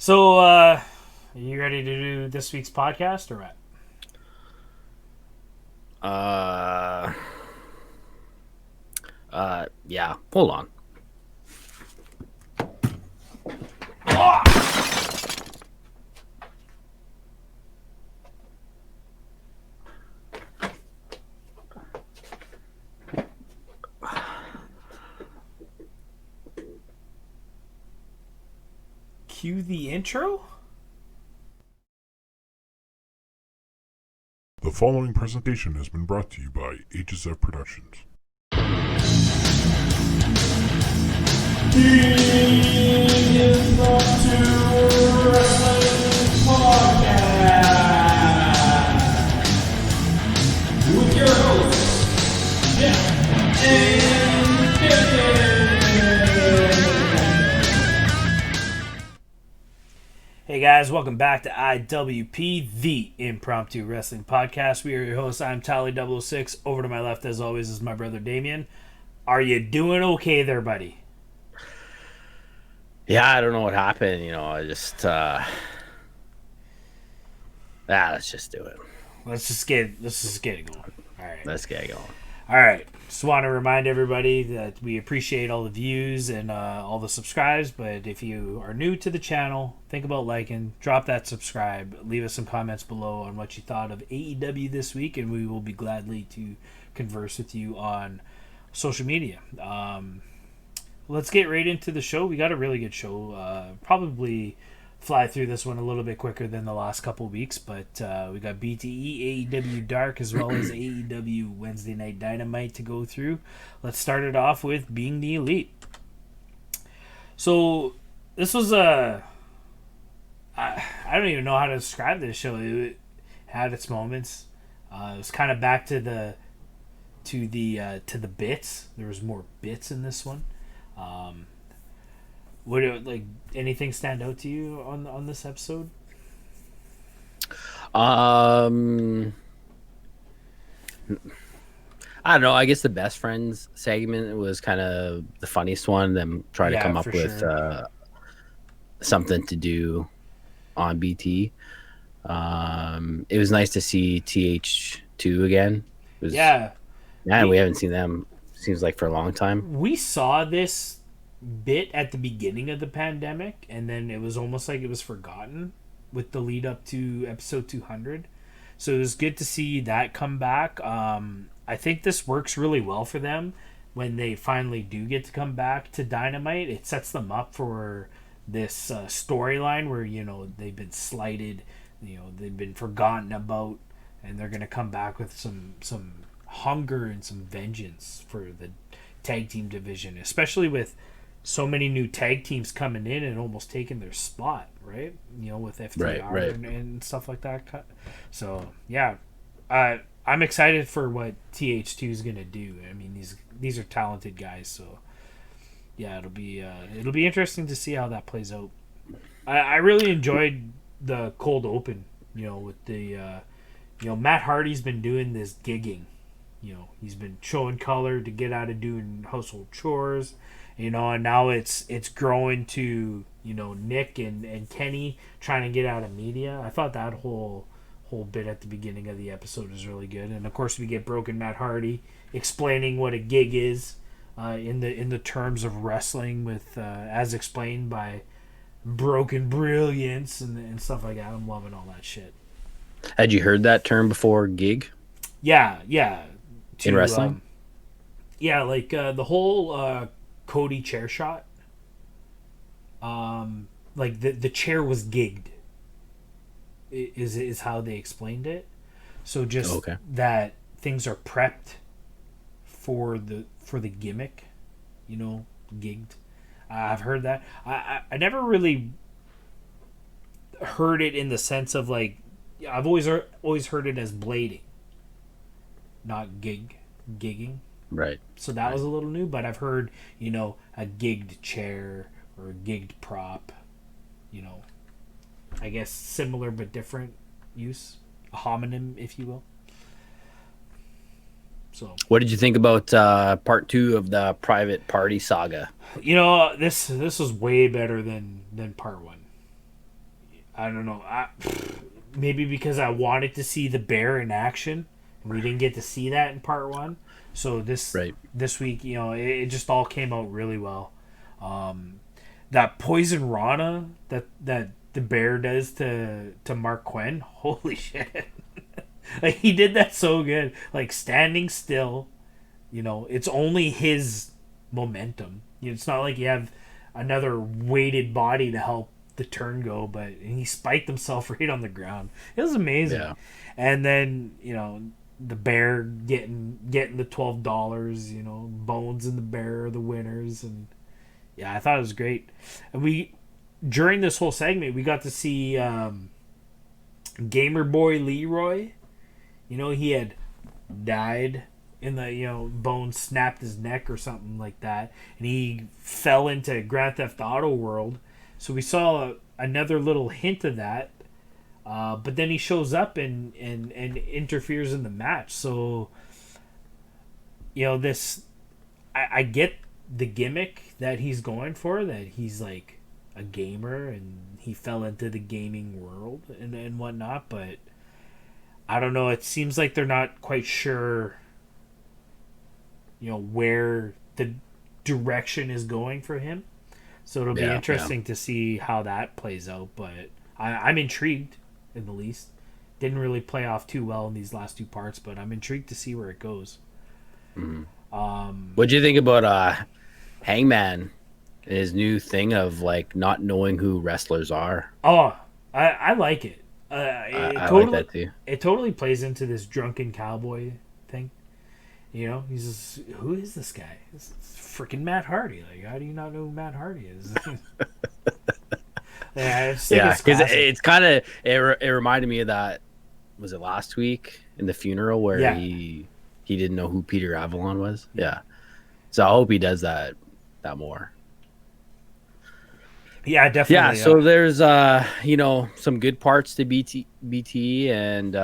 So, are you ready to do this week's podcast or what? Uh, yeah. Hold on. Cue the intro? The following presentation has been brought to you by HSF Productions. The Impromptu Wrestling Podcast with your hosts, Nick and Giggin. Hey guys, welcome back to IWP, the Impromptu Wrestling Podcast. We are your hosts. I'm Tally006. Over to my left, as always, is my brother Damien. Are you doing okay there, buddy? Yeah, I don't know what happened. I just let's just do it. Let's just get it going. All right. Let's get going. All right. Just want to remind everybody that we appreciate all the views and all the subscribes. But if you are new to the channel, think about liking, drop that subscribe, leave us some comments below on what you thought of AEW this week, and we will be gladly to converse with you on social media. Let's get right into the show. We got a really good show. Probably fly through this one a little bit quicker than the last couple of weeks, but we got BTE, AEW Dark, as well as AEW Wednesday Night Dynamite to go through. Let's start it off with Being the Elite. So this was I don't even know how to describe this show. It had its moments. It was kind of back to the bits. There was more bits in this one. Would it, anything stand out to you on this episode? I don't know. I guess the best friends segment was kind of the funniest one. Them trying to come up with something to do on BT. It was nice to see TH2 again. We haven't seen them. Seems like for a long time. We saw this bit at the beginning of the pandemic, and then it was almost like it was forgotten with the lead up to episode 200. So it was good to see that come back. I think this works really well for them when they finally do get to come back to Dynamite. It sets them up for this storyline where they've been slighted, they've been forgotten about, and they're gonna come back with some hunger and some vengeance for the tag team division, especially with so many new tag teams coming in and almost taking their spot, right? With FTR Right. and stuff like that. So yeah, I'm excited for what TH2 is gonna do. I mean, these are talented guys, so yeah, it'll be interesting to see how that plays out. I really enjoyed the cold open, with the Matt Hardy's been doing this gigging. He's been showing color to get out of doing household chores, and now it's growing to Nick and Kenny trying to get out of media. I thought that whole bit at the beginning of the episode was really good, and of course we get Broken Matt Hardy explaining what a gig is in the terms of wrestling, with as explained by Broken Brilliance and stuff like that. I'm loving all that shit. Had you heard that term before? Gig? Yeah. In wrestling? The whole Cody chair shot. The chair was gigged. Is how they explained it. So just that things are prepped for the gimmick, gigged. I've heard that. I never really heard it in the sense of I've always heard it as blading, not gigging. Right. So that was a little new, but I've heard, a gigged chair or a gigged prop, I guess similar but different use, a homonym, if you will. So, what did you think about part 2 of the Private Party saga? This was way better than part 1. I don't know. Maybe because I wanted to see the bear in action, and we didn't get to see that in part one. So this week, it just all came out really well. That poison Rana that the bear does to Mark Quinn, holy shit! Like he did that so good. Like standing still, it's only his momentum. It's not like you have another weighted body to help the turn go, but he spiked himself right on the ground. It was amazing. Yeah. And then the bear getting the $12. Bones and the bear are the winners, and yeah, I thought it was great. And during this whole segment we got to see Gamer Boy Leroy. He had died in the Bones snapped his neck or something like that, and he fell into Grand Theft Auto world. So we saw another little hint of that, but then he shows up and interferes in the match. So this, I get the gimmick that he's going for, that he's like a gamer and he fell into the gaming world and whatnot, but I don't know. It seems like they're not quite sure where the direction is going for him. So it'll be interesting to see how that plays out. But I'm intrigued, in the least. Didn't really play off too well in these last two parts, but I'm intrigued to see where it goes. Mm-hmm. What'd you think about Hangman and his new thing of like not knowing who wrestlers are? Oh, I like it. I like that too. It totally plays into this drunken cowboy thing. He's just, who is this guy? It's freaking Matt Hardy. Like, how do you not know who Matt Hardy is? Because it's kind of it reminded me of that. Was it last week in the funeral where he didn't know who Peter Avalon was? Yeah. So I hope he does that more. Yeah, definitely. Yeah, so there's some good parts to BT and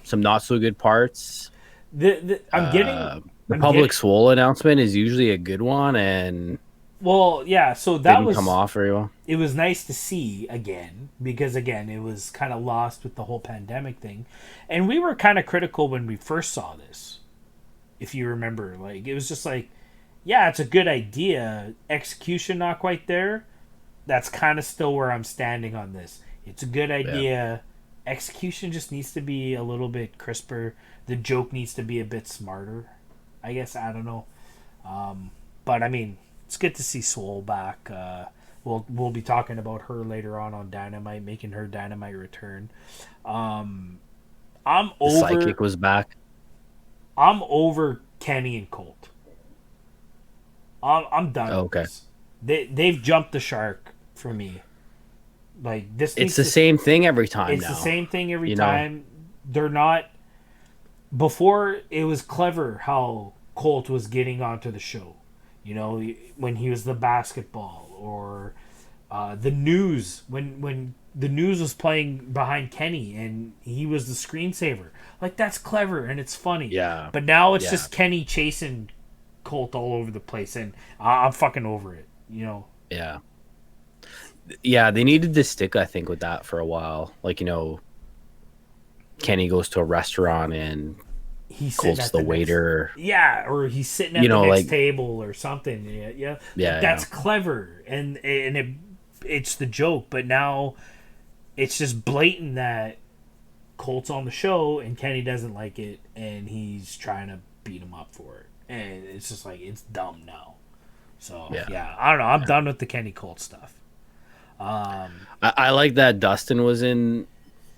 some not so good parts. I'm getting the public Swole announcement is usually a good one, and so that didn't come off very well. It was nice to see again, because again it was kind of lost with the whole pandemic thing, and we were kind of critical when we first saw this. If you remember, like, it was just like, yeah, it's a good idea, execution not quite there. That's kind of still where I'm standing on this. It's a good idea. Execution just needs to be a little bit crisper. The joke needs to be a bit smarter, I guess. I don't know. But I mean, it's good to see Swole back. We'll be talking about her later on Dynamite, making her Dynamite return. I'm over. Psychic was back. I'm over Kenny and Colt. I'm done with this. They've jumped the shark for me. Like, this. It's the same thing every time. It's the same thing every time. They're not. Before, it was clever how Colt was getting onto the show. When he was the basketball, or the news, when the news was playing behind Kenny and he was the screensaver. Like, that's clever and it's funny. Yeah. But now it's just Kenny chasing Colt all over the place, and I'm fucking over it. Yeah. Yeah, they needed to stick, I think, with that for a while. Like, Kenny goes to a restaurant and Colt's the waiter. Or he's sitting at the next table or something. Yeah. That's clever, and it's the joke. But now it's just blatant that Colt's on the show and Kenny doesn't like it, and he's trying to beat him up for it. And it's just like, it's dumb now. So, I don't know. I'm done with the Kenny Colt stuff. I like that Dustin was in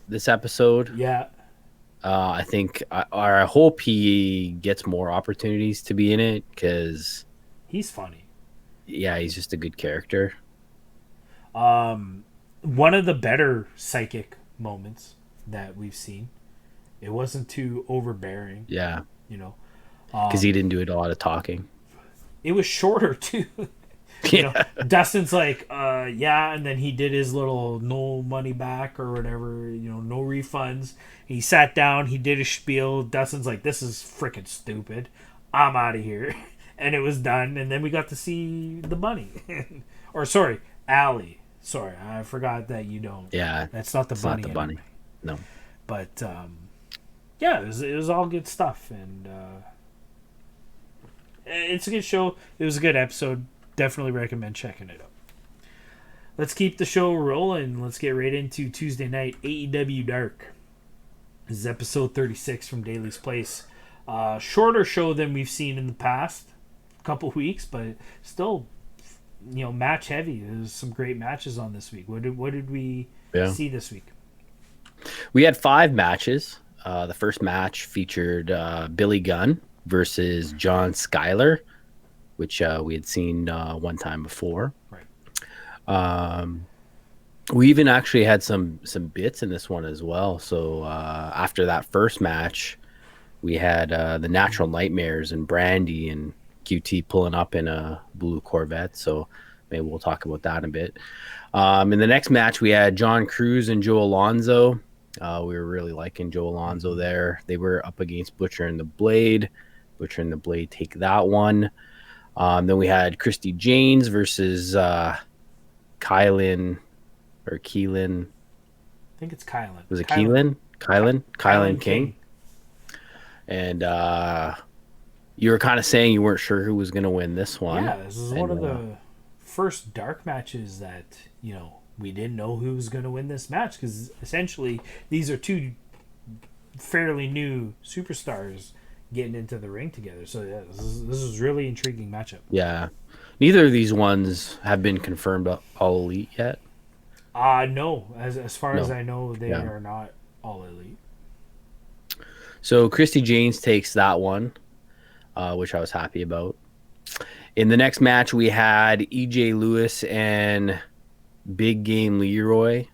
this episode. Yeah. I think, I hope he gets more opportunities to be in it, because he's funny. Yeah, he's just a good character. One of the better psychic moments that we've seen. It wasn't too overbearing. Yeah. Because he didn't do a lot of talking. It was shorter too. Dustin's like, and then he did his little no money back or whatever, no refunds. He sat down, he did his spiel. Dustin's like, this is freaking stupid. I'm out of here. And it was done. And then we got to see the bunny. Or sorry, Allie. Sorry, I forgot that you don't. Yeah, that's not the it's bunny. Not the bunny. Anime. No. But yeah, it was all good stuff, and it's a good show. It was a good episode. Definitely recommend checking it out. Let's keep the show rolling. Let's get right into Tuesday night AEW Dark. This is episode 36 from Daly's Place. Shorter show than we've seen in the past couple weeks, but still, match heavy. There's some great matches on this week. What did we see this week? We had 5 matches. The first match featured Billy Gunn versus John Skyler, which we had seen one time before. Right. We even actually had some bits in this one as well. So after that first match, we had the Natural Nightmares and Brandy and QT pulling up in a blue Corvette. So maybe we'll talk about that in a bit. In the next match, we had John Cruz and Joe Alonzo. We were really liking Joe Alonzo there. They were up against Butcher and the Blade. Butcher and the Blade take that one. Then we had Christy Janes versus Keelan. I think it's Kylan. Was it Keelan? Kylan King. And you were kind of saying you weren't sure who was going to win this one. Yeah, this is one of the first dark matches that, we didn't know who was going to win this match, because essentially these are two fairly new superstars getting into the ring together. So yeah, this is really intriguing matchup. Yeah. Neither of these ones have been confirmed all elite yet. No. As far as I know, they are not all elite. So Christy Janes takes that one, which I was happy about. In the next match, we had EJ Lewis and Big Game Leroy.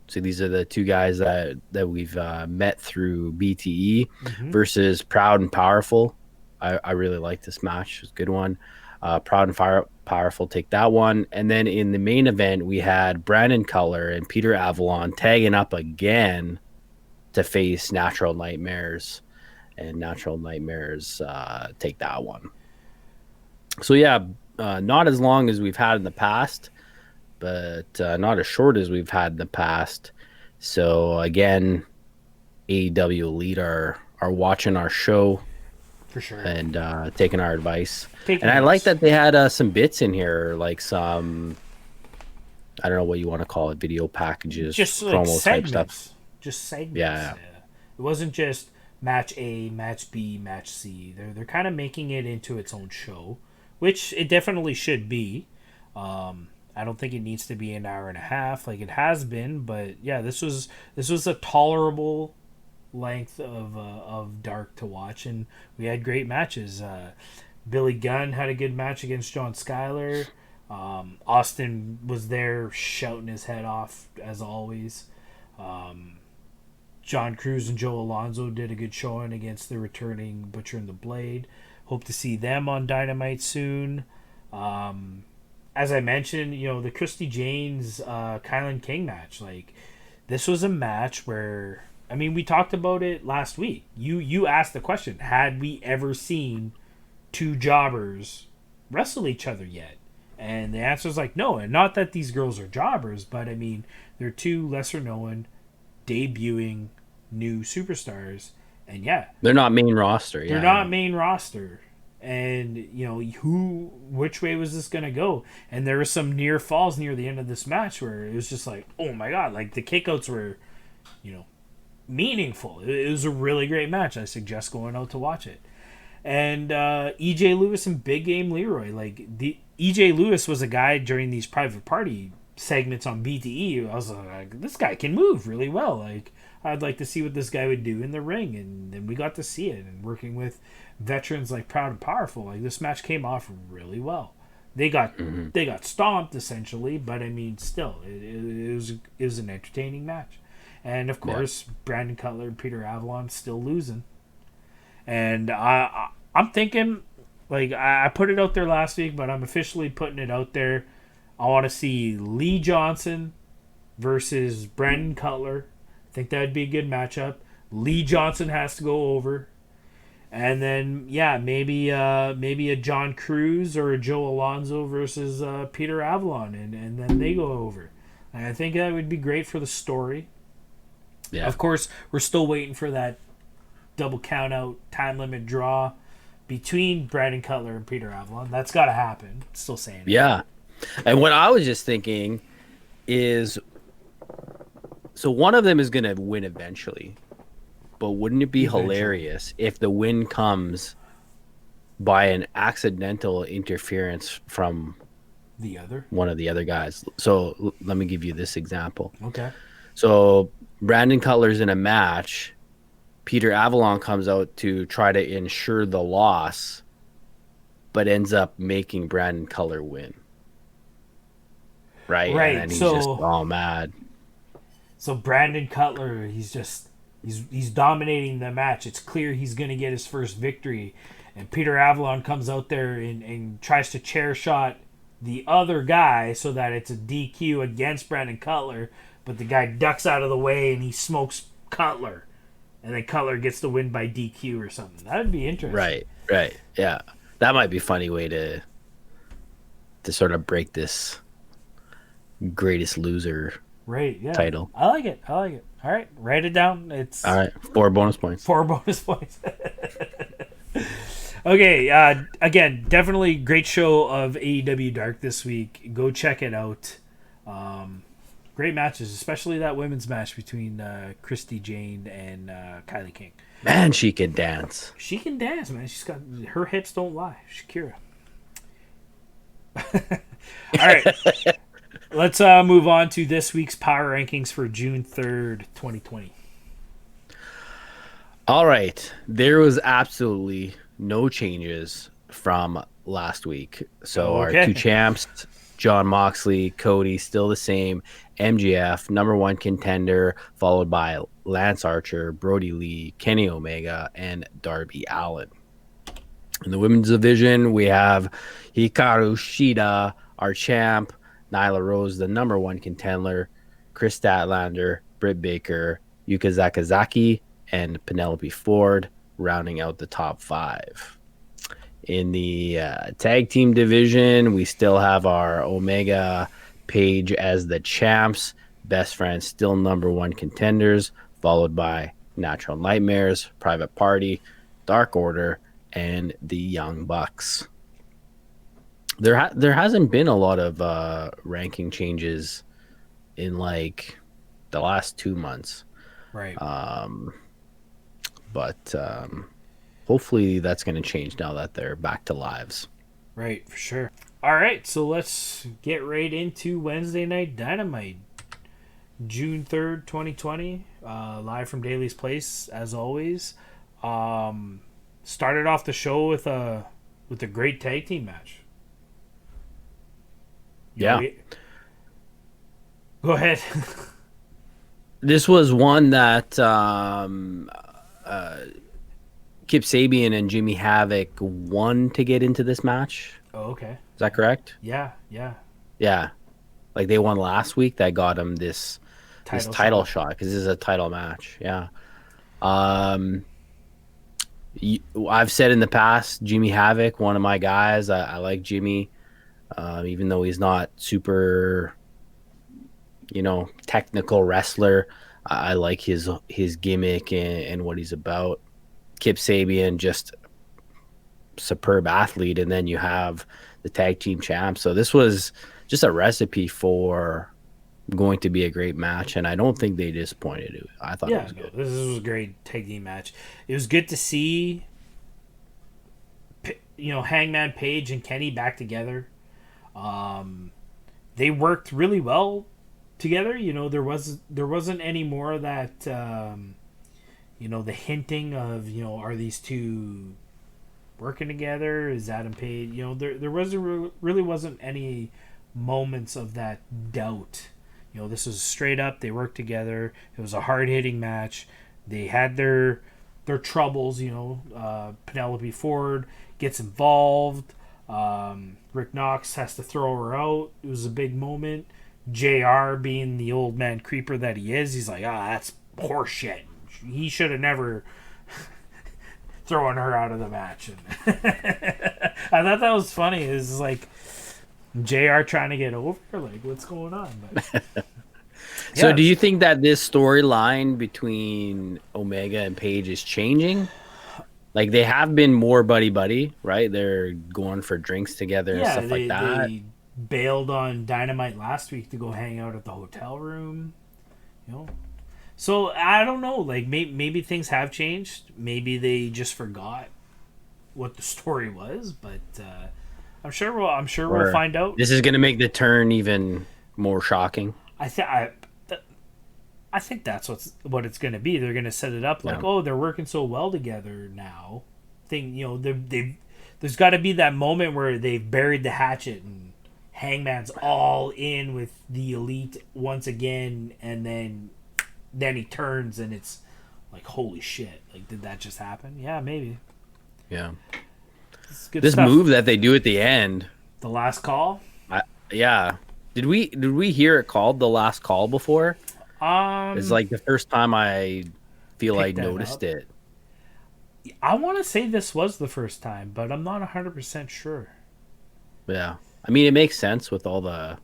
So these are the two guys that we've met through BTE versus Proud and Powerful. I really like this match. It's a good one. Proud and Powerful take that one. And then in the main event, we had Brandon Cutler and Peter Avalon tagging up again to face Natural Nightmares. And Natural Nightmares take that one. So yeah, not as long as we've had in the past, but not as short as we've had in the past. So again, AEW Elite are watching our show for sure and taking our advice. I like that they had some bits in here, like some, I don't know what you want to call it, video packages, just promo like type stuff. Just segments. Yeah. It wasn't just match A, match B, match C. They're kind of making it into its own show, which it definitely should be. I don't think it needs to be an hour and a half like it has been, but yeah, this was a tolerable length of dark to watch, and we had great matches. Billy Gunn had a good match against John Skyler. Austin was there shouting his head off as always. John Cruz and Joe Alonzo did a good showing against the returning Butcher and the Blade. Hope to see them on Dynamite soon. As I mentioned, the Christy Janes Kylan King match, like, this was a match where, I mean, we talked about it last week. You asked the question, had we ever seen two jobbers wrestle each other yet? And the answer is like, no. And not that these girls are jobbers, but I mean, they're two lesser known, debuting new superstars. And yeah, they're not main roster. They're not main roster. And, which way was this going to go? And there were some near falls near the end of this match where it was just like, oh my God, like the kickouts were, meaningful. It was a really great match. I suggest going out to watch it. And EJ Lewis and Big Game Leroy, like EJ Lewis was a guy during these private party segments on BTE. I was like, this guy can move really well. Like, I'd like to see what this guy would do in the ring. And then we got to see it. And working with veterans like Proud and Powerful, like, this match came off really well. They got stomped essentially, but I mean, still, it was an entertaining match. And of course, Brandon Cutler and Peter Avalon still losing. And I'm thinking, like, I put it out there last week, but I'm officially putting it out there. I want to see Lee Johnson versus Brandon Cutler. I think that'd be a good matchup. Lee Johnson has to go over. And then, maybe a John Cruz or a Joe Alonzo versus Peter Avalon, and then they go over. And I think that would be great for the story. Yeah. Of course, we're still waiting for that double count out time limit draw between Brandon Cutler and Peter Avalon. That's got to happen. Still saying it. Yeah. And what I was just thinking is, so one of them is going to win eventually, but wouldn't it be hilarious if the win comes by an accidental interference from the other one of the other guys? So let me give you this example. Okay. So Brandon Cutler's in a match. Peter Avalon comes out to try to ensure the loss, but ends up making Brandon Cutler win. Right. Right. And then he's just all mad. So Brandon Cutler, he's dominating the match. It's clear he's going to get his first victory. And Peter Avalon comes out there and tries to chair shot the other guy so that it's a DQ against Brandon Cutler. But the guy ducks out of the way and he smokes Cutler. And then Cutler gets the win by DQ or something. That would be interesting. Right. Yeah. That might be a funny way to sort of break this greatest loser title. I like it. All right. Write it down. It's all right. 4 bonus points. 4 bonus points. Okay. Again, definitely great show of AEW Dark this week. Go check it out. Great matches, especially that women's match between Christy Jane and Kylie King. Man, she can dance. She can dance, man. She's got her hips don't lie. Shakira. All right. Let's move on to this week's power rankings for June 3rd, 2020. All right. There was absolutely no changes from last week. So our 2 champs, John Moxley, Cody, still the same. MJF, number 1 contender, followed by Lance Archer, Brody Lee, Kenny Omega, and Darby Allin. In the women's division, we have Hikaru Shida, our champ, Nyla Rose, the number 1 contender, Chris Statlander, Britt Baker, Yuka Sakazaki, and Penelope Ford, rounding out the top 5. In the tag team division, we still have our Omega Page as the champs, Best Friends still number 1 contenders, followed by Natural Nightmares, Private Party, Dark Order, and the Young Bucks. There hasn't been a lot of ranking changes in like the last 2 months, right? But hopefully that's going to change now that they're back to lives. Right, for sure. All right, so let's get right into Wednesday Night Dynamite, June 3rd, 2020, live from Daly's Place as always. Started off the show with a great tag team match. Go ahead. This was one that Kip Sabian and Jimmy Havoc won to get into this match. Oh, okay. Is that correct? Yeah. Like they won last week. That got them this title shot because this is a title match. Yeah. I've said in the past, Jimmy Havoc, one of my guys. I like Jimmy, even though he's not super, technical wrestler. I like his gimmick and what he's about. Kip Sabian, just superb athlete, and then you have the tag team champs. So this was just a recipe for going to be a great match, and I don't think they disappointed. I thought it was good. This was a great tag team match. It was good to see, Hangman Page and Kenny back together. They worked really well together. There wasn't any more of that. The hinting of are these two working together? Is Adam Page? There really wasn't any moments of that doubt. This was straight up. They worked together. It was a hard hitting match. They had their troubles. Penelope Ford gets involved. Rick Knox has to throw her out. It was a big moment. JR, being the old man creeper that he is, he's like, that's horseshit. He should have never thrown her out of the match. And I thought that was funny. It's like JR trying to get over, like, what's going on? But So, Yeah, do you think that this storyline between Omega and Paige is changing? Like they have been more buddy buddy, right? They're going for drinks together and yeah. stuff like that. They bailed on Dynamite last week to go hang out at the hotel room. You know, so I don't know. Like maybe things have changed. Maybe they just forgot what the story was. But I'm sure we'll Or find out. this is going to make the turn even more shocking. I think I think that's what it's going to be. They're going to set it up like, Yeah. oh, they're working so well together now. There's got to be that moment where they've buried the hatchet and Hangman's all in with the Elite once again, and then he turns and it's like, holy shit! Like, did that just happen? Yeah, maybe. Yeah. It's good This stuff. move that they do at the end. The last call. Yeah. Did we hear it called the last call before? It's like the first time I feel I Picked that noticed up. it. I want to say this was the first time, but I'm not 100% sure. Yeah. I mean, it makes sense with all the,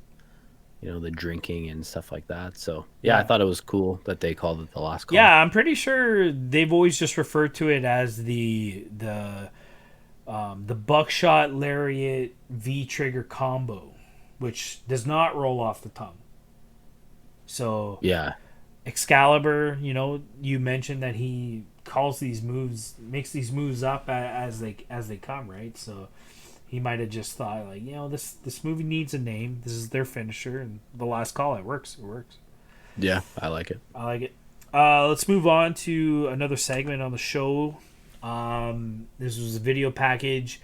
the drinking and stuff like that. So, yeah, I Yeah. thought it was cool that they called it the last call. Yeah, I'm pretty sure they've always just referred to it as the buckshot lariat V trigger combo, which does not roll off the tongue. So Yeah. Excalibur, you mentioned that he calls these moves, makes these moves up as they come, right? So he might have just thought like, this movie needs a name. This is their finisher, and the last call, it works. It works. Yeah, I like it. I like it. Let's move on to another segment on the show. This was a video package.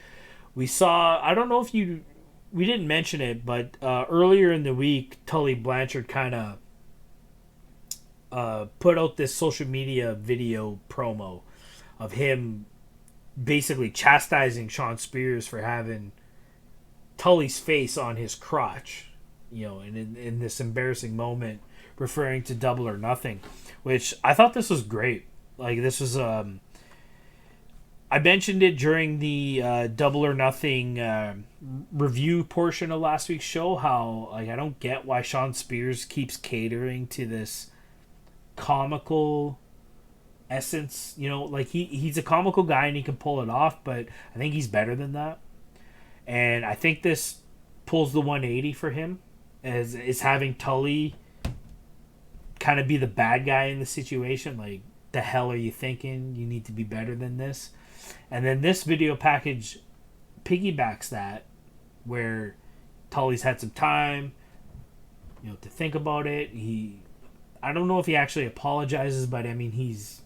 We saw, I don't know if we didn't mention it, but earlier in the week, Tully Blanchard kind of put out this social media video promo of him basically chastising Sean Spears for having Tully's face on his crotch, and in this embarrassing moment, referring to Double or Nothing, which I thought this was great. Like, this was I mentioned it during the Double or Nothing review portion of last week's show, how like I don't get why Sean Spears keeps catering to this comical essence. Like he's a comical guy and he can pull it off, but I think he's better than that. And I think this pulls the 180 for him, as is having Tully kind of be the bad guy in the situation. Like, the hell are you thinking? You need to be better than this. And then this video package piggybacks that, where Tully's had some time, to think about it. I don't know if he actually apologizes, but I mean, he's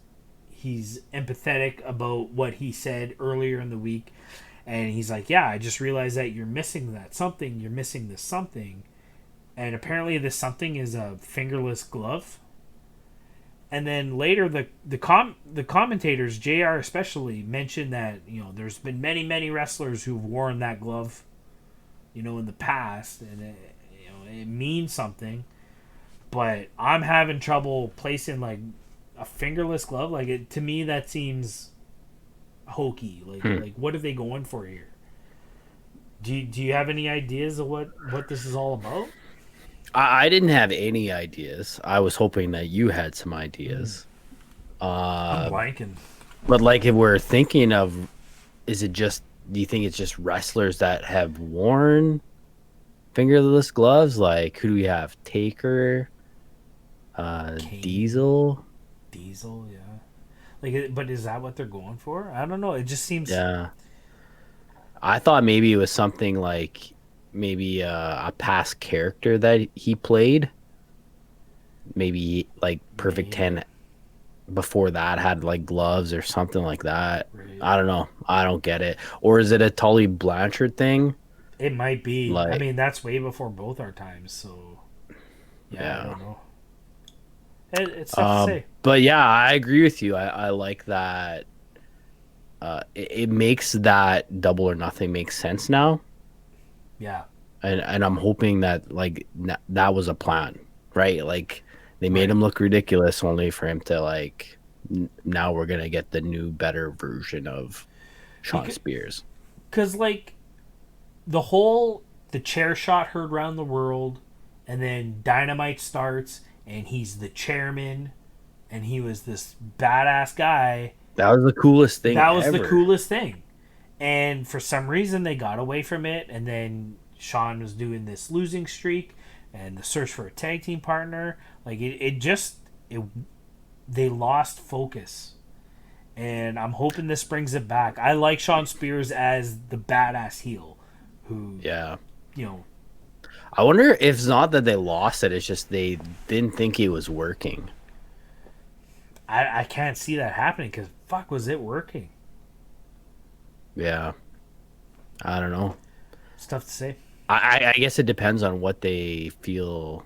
empathetic about what he said earlier in the week. And he's like, yeah, I just realized that you're missing that something. You're missing this something. And apparently this something is a fingerless glove. And then later the commentators, JR especially, mentioned that, there's been many, many wrestlers who've worn that glove, in the past. And it means something. But I'm having trouble placing like a fingerless glove. Like, to me, that seems hokey. Like what are they going for here? Do you have any ideas of what this is all about? I didn't have any ideas. I was hoping that you had some ideas. I'm blanking. But like, if we're thinking of, do you think it's just wrestlers that have worn fingerless gloves? Like, who do we have? Taker, Diesel, yeah. Like, but is that what they're going for? I don't know. It just seems. Yeah. I thought maybe it was something like maybe a past character that he played. Maybe like Perfect 10 before that had like gloves or something like that. Right. I don't know. I don't get it. Or is it a Tully Blanchard thing? It might be. Like, I mean, that's way before both our times. So yeah. I don't know. It's tough to say. But yeah, I agree with you. I like that. It makes that Double or Nothing make sense now. Yeah. And I'm hoping that like that was a plan, right? Like they made him look ridiculous only for him to like now we're gonna get the new better version of Sean Spears. Because like the chair shot heard around the world, and then Dynamite starts, and he's the chairman, and he was this badass guy. That was the coolest thing That was ever. the coolest thing. And for some reason, they got away from it, and then Sean was doing this losing streak and the search for a tag team partner. Like, they lost focus. And I'm hoping this brings it back. I like Sean Spears as the badass heel who, I wonder if it's not that they lost it, it's just they didn't think it was working. I can't see that happening because, fuck, was it working? Yeah. I don't know. It's tough to say. I guess it depends on what they feel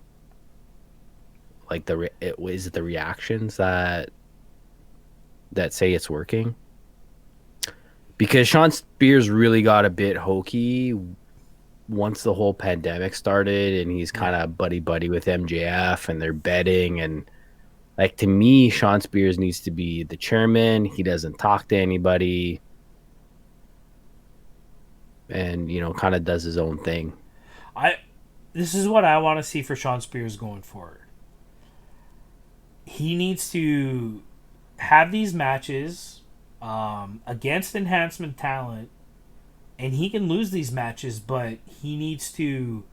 like. Is it the reactions that say it's working? Because Sean Spears really got a bit hokey once the whole pandemic started, and he's kind of buddy with MJF, and they're betting, and like, to me, Sean Spears needs to be the chairman. He doesn't talk to anybody, and kind of does his own thing. This is what I want to see for Sean Spears going forward. He needs to have these matches against enhancement talent, and he can lose these matches, but he needs to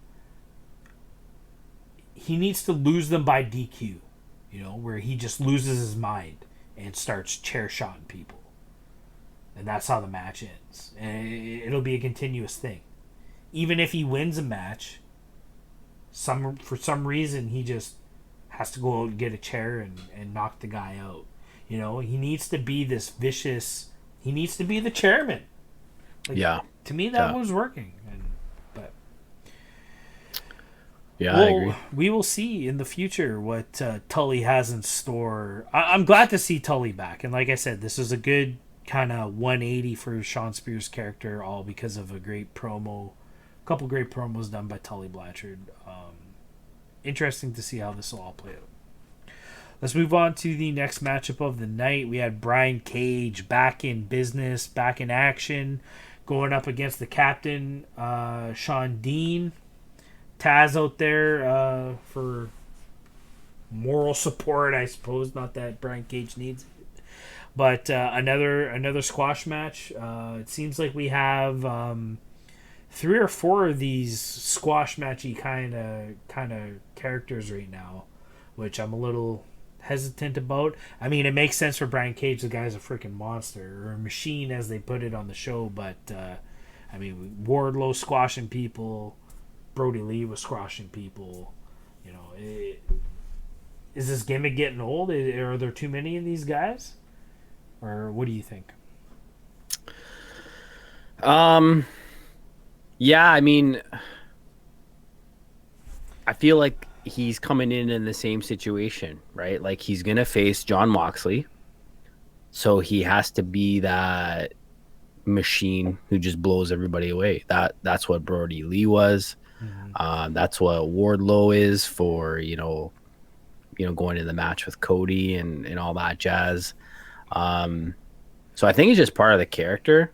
lose them by DQ, where he just loses his mind and starts chair-shotting people. And that's how the match ends. And it'll be a continuous thing. Even if he wins a match, for some reason he just has to go out and get a chair and knock the guy out. He needs to be this vicious. He needs to be the chairman. Like, to me, that was working. I agree. We will see in the future what Tully has in store. I'm glad to see Tully back. And like I said, this is a good kind of 180 for Sean Spears' character, all because of a couple great promos done by Tully Blanchard. Interesting to see how this will all play out. Let's move on to the next matchup of the night. We had Brian Cage back in business, back in action, going up against the captain, Sean Dean. Taz out there for moral support, I suppose. Not that Brian Cage needs it. But another squash match. It seems like we have 3 or 4 of these squash matchy kind of characters right now, which I'm a little hesitant about. I mean, it makes sense for Brian Cage. The guy's a freaking monster, or a machine, as they put it on the show. But I mean, Wardlow squashing people, Brody Lee was squashing people. Is this gimmick getting old? Are there too many of these guys, or what do you think? Yeah, I mean, I feel like he's coming in the same situation, right? Like, he's gonna face Jon Moxley, so he has to be that machine who just blows everybody away. That's what Brody Lee was. Mm-hmm. That's what Wardlow is for going in the match with Cody and all that jazz. So I think it's just part of the character.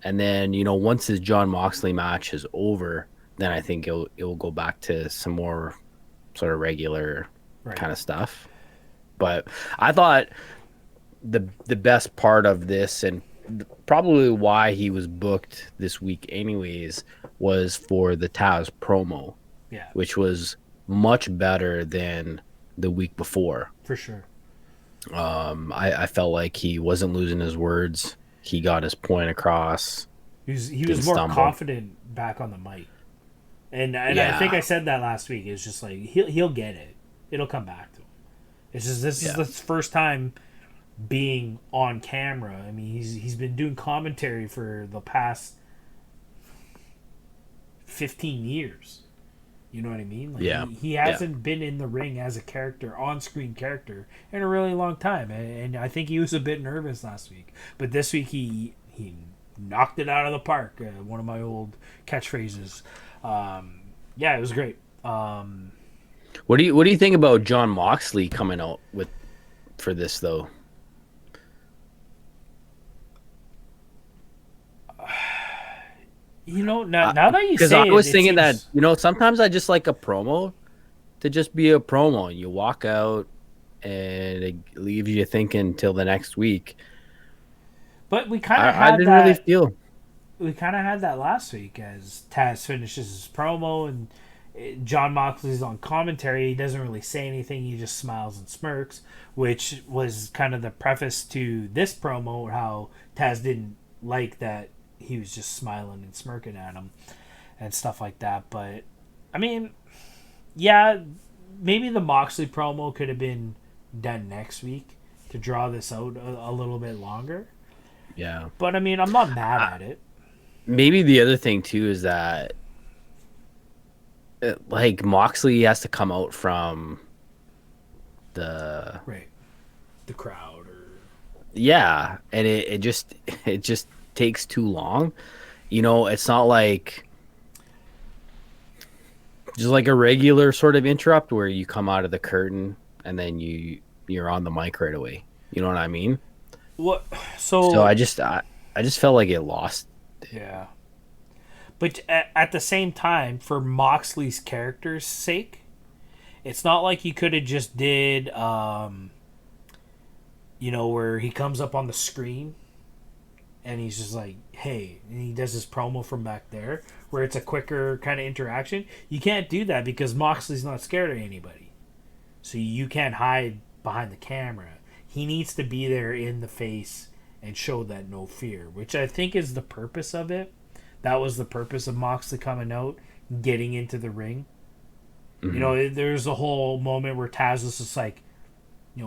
And then, once his Jon Moxley match is over, then I think it will go back to some more sort of regular kind of stuff. But I thought the best part of this, and probably why he was booked this week anyways, was for the Taz promo, which was much better than the week before. For sure. I felt like he wasn't losing his words. He got his point across. He was more confident back on the mic, and I think I said that last week. It's just like he'll get it. It'll come back to him. It's just this is the first time being on camera. I mean, he's been doing commentary for the past 15 years. You know what I mean? Like, he hasn't been in the ring as a character, on-screen character, in a really long time. And I think he was a bit nervous last week. But this week he knocked it out of the park. One of my old catchphrases. It was great. What do you think about Jon Moxley coming out for this, though? Now that you say it, because I was thinking that sometimes I just like a promo to just be a promo. You walk out, and it leaves you thinking till the next week. But we kind of I had didn't really that. feel. We kind of had that last week as Taz finishes his promo and John Moxley's on commentary. He doesn't really say anything. He just smiles and smirks, which was kind of the preface to this promo, how Taz didn't like that he was just smiling and smirking at him and stuff like that. But, I mean, yeah, maybe the Moxley promo could have been done next week to draw this out a little bit longer. Yeah. But, I mean, I'm not mad at it. Maybe the other thing, too, is that like Moxley has to come out from the crowd or and it just takes too long. It's not like just like a regular sort of interrupt where you come out of the curtain and then you're on the mic right away. You know what I mean? What? So I just felt like it lost. Yeah. But at the same time, for Moxley's character's sake, it's not like you could have just did, where he comes up on the screen and he's just like, hey, and he does his promo from back there, where it's a quicker kind of interaction. You can't do that because Moxley's not scared of anybody. So you can't hide behind the camera. He needs to be there in the face and show that no fear, which I think is the purpose of it. That was the purpose of Moxley coming out, getting into the ring. Mm-hmm. There's a whole moment where Taz was just like,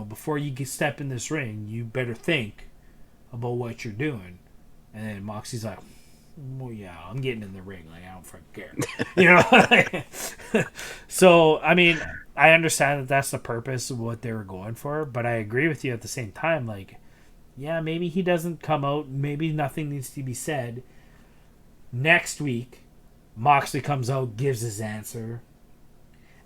before you step in this ring, you better think about what you're doing. And then Moxley's like, well, yeah, I'm getting in the ring. Like, I don't fucking care. So, I mean, I understand that that's the purpose of what they were going for, but I agree with you at the same time. Like, yeah, maybe he doesn't come out. Maybe nothing needs to be said. Next week, Moxley comes out, gives his answer,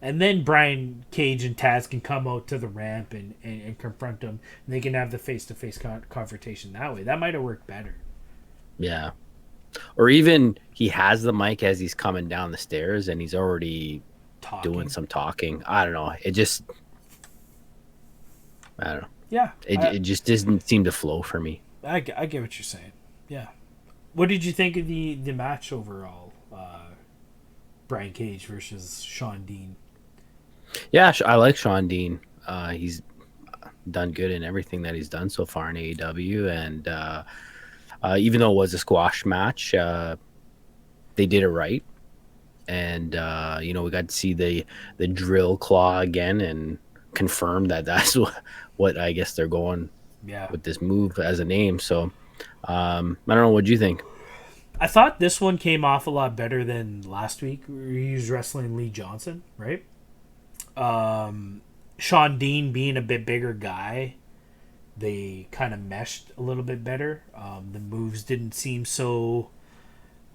and then Brian Cage and Taz can come out to the ramp and confront him, and they can have the face-to-face confrontation that way. That might have worked better. Yeah. Or even he has the mic as he's coming down the stairs, and he's already doing some talking. I don't know. I don't know. Yeah. It just doesn't seem to flow for me. I get what you're saying. Yeah. What did you think of the match overall? Brian Cage versus Shawn Dean. Yeah, I like Shawn Dean. He's done good in everything that he's done so far in AEW, and even though it was a squash match, they did it right. And we got to see the drill claw again and confirm that that's what I guess they're going with this move as a name. So I don't know. What do you think? I thought this one came off a lot better than last week where he was wrestling Lee Johnson, right? Shawn Dean being a bit bigger guy, they kind of meshed a little bit better. The moves didn't seem so,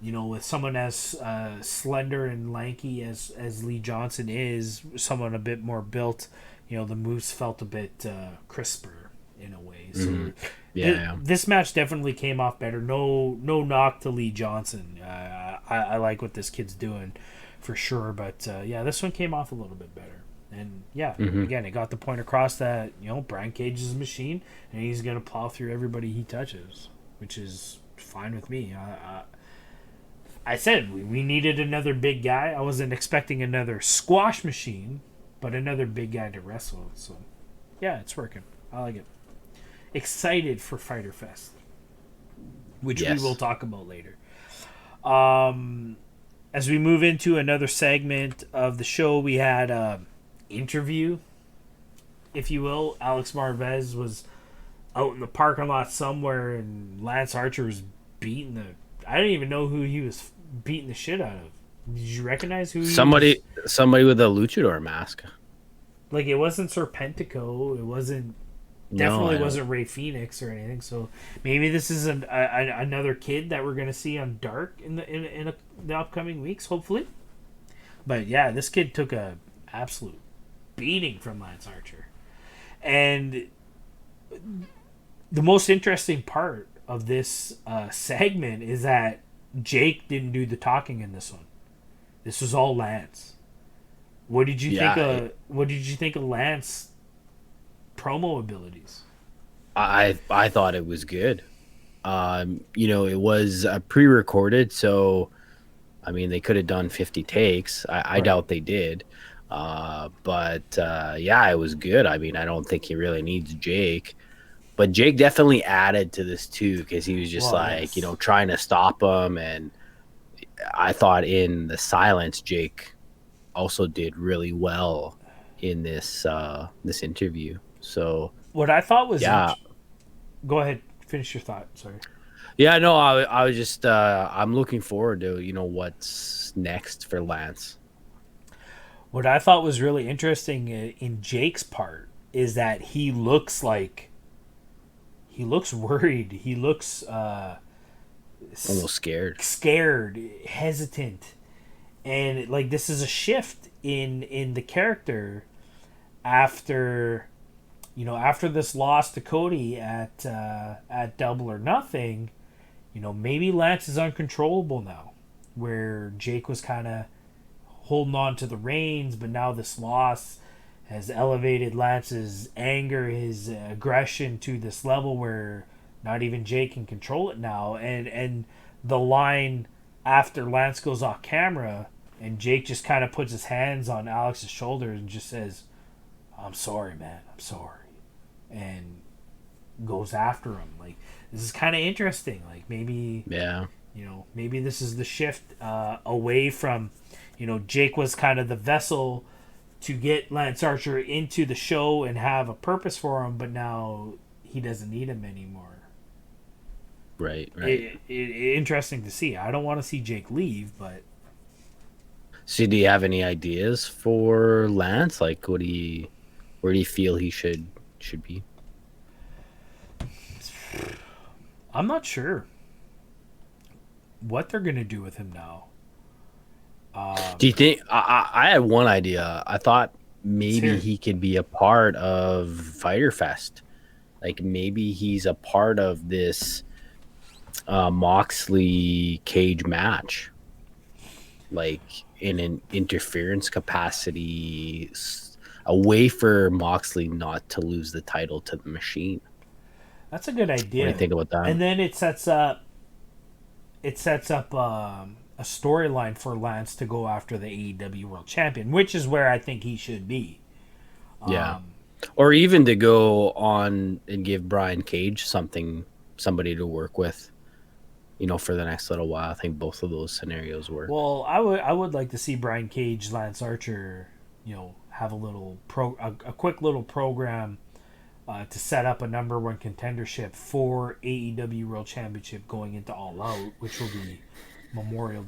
with someone as slender and lanky as Lee Johnson is, someone a bit more built, the moves felt a bit crisper in a way. So. Mm-hmm. This match definitely came off better. No knock to Lee Johnson. I like what this kid's doing for sure. But this one came off a little bit better. And again, it got the point across that Brian Cage is a machine, and he's gonna plow through everybody he touches, which is fine with me. I said we needed another big guy. I wasn't expecting another squash machine, but another big guy to wrestle. So yeah, it's working. I like it. Excited for Fyter Fest, which we will talk about later. As we move into another segment of the show, we had an interview, if you will. Alex Marvez was out in the parking lot somewhere, and Lance Archer was beating I didn't even know who he was beating the shit out of. Did you recognize who? Somebody with a luchador mask. Like, it wasn't Serpentico. It wasn't. Definitely wasn't Ray Phoenix or anything. So maybe this is another kid that we're gonna see on Dark in the upcoming weeks, hopefully. But yeah, this kid took a absolute beating from Lance Archer, and the most interesting part of this segment is that Jake didn't do the talking in this one. This was all Lance. What did you think Yeah, of What did you think of Lance promo abilities? I thought it was good. It was pre-recorded, so I mean they could have done 50 takes. I Right. doubt they did. But yeah, it was good. I mean, I don't think he really needs Jake, but Jake definitely added to this too because he was just Well, like, yes. trying to stop him. And I thought in the silence, Jake also did really well in this interview. So What I thought was yeah, go ahead, finish your thought. Sorry. yeah, no, I was just I'm looking forward to what's next for Lance. What I thought was really interesting in Jake's part is that he looks worried. He looks Almost scared. scared, hesitant, and like this is a shift in the character after after this loss to Cody at Double or Nothing. Maybe Lance is uncontrollable now, where Jake was kind of holding on to the reins, but now this loss has elevated Lance's anger, his aggression to this level where not even Jake can control it now. And the line after Lance goes off camera and Jake just kind of puts his hands on Alex's shoulders and just says, "I'm sorry, man. I'm sorry," and goes after him. Like, this is kind of interesting. Like, maybe Yeah. maybe this is the shift away from, Jake was kind of the vessel to get Lance Archer into the show and have a purpose for him, but now he doesn't need him anymore. Right. Right. Interesting to see. I don't want to see Jake leave, but So, do you have any ideas for Lance? Like, where do you feel he should be? I'm not sure what they're gonna do with him now. Do you think I had one idea? I thought maybe Here. he could be a part of Fighter Fest. Like maybe he's a part of this Moxley cage match, like in an interference capacity, a way for Moxley not to lose the title to the Machine. That's a good What do idea. you think about that? And then it sets up a storyline for Lance to go after the AEW World Champion, which is where I think he should be. Yeah. Or even to go on and give Brian Cage somebody to work with, for the next little while. I think both of those scenarios work. Well, I would like to see Brian Cage, Lance Archer, have a quick little program to set up a number one contendership for AEW World Championship going into All Out, which will be Labor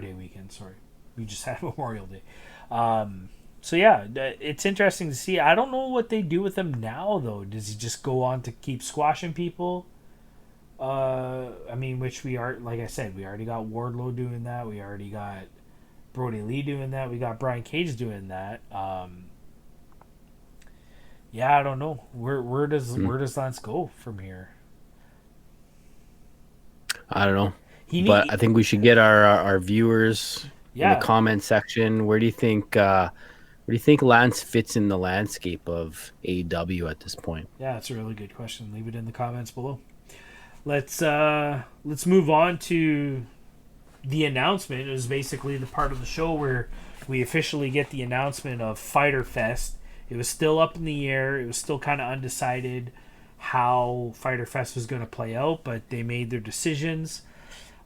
Day weekend. Sorry, we just had Memorial Day. So yeah, it's interesting to see. I don't know what they do with him now, though. Does he just go on to keep squashing people? I mean, which like I said, we already got Wardlow doing that. We already got Brody Lee doing that. We got Brian Cage doing that. Yeah, I don't know. Where does Lance go from here? I don't know. But I think we should get our viewers in the comment section. Where do you think Lance fits in the landscape of AEW at this point? Yeah, that's a really good question. Leave it in the comments below. Let's move on to the announcement. It was basically the part of the show where we officially get the announcement of Fighter Fest. It was still up in the air. It was still kind of undecided how Fighter Fest was going to play out, but they made their decisions.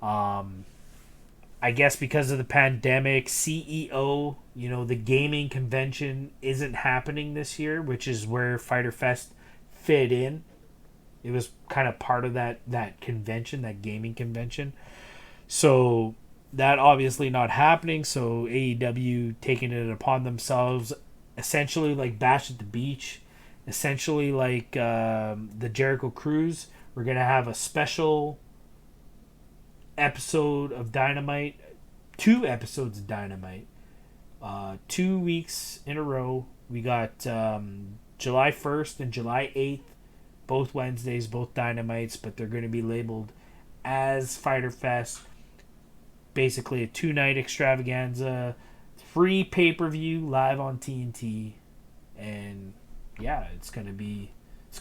I guess because of the pandemic, CEO, the gaming convention isn't happening this year, which is where Fighter Fest fit in. It was kind of part of that convention, that gaming convention. So that obviously not happening. So AEW taking it upon themselves, essentially like Bash at the Beach, essentially like the Jericho Cruise. We're going to have a special episode of Dynamite, 2 episodes of Dynamite, 2 weeks in a row. We got July 1st and July 8th, both Wednesdays, both Dynamites, but they're going to be labeled as Fighter Fest. Basically a 2-night extravaganza, free pay-per-view live on TNT, and yeah, it's gonna be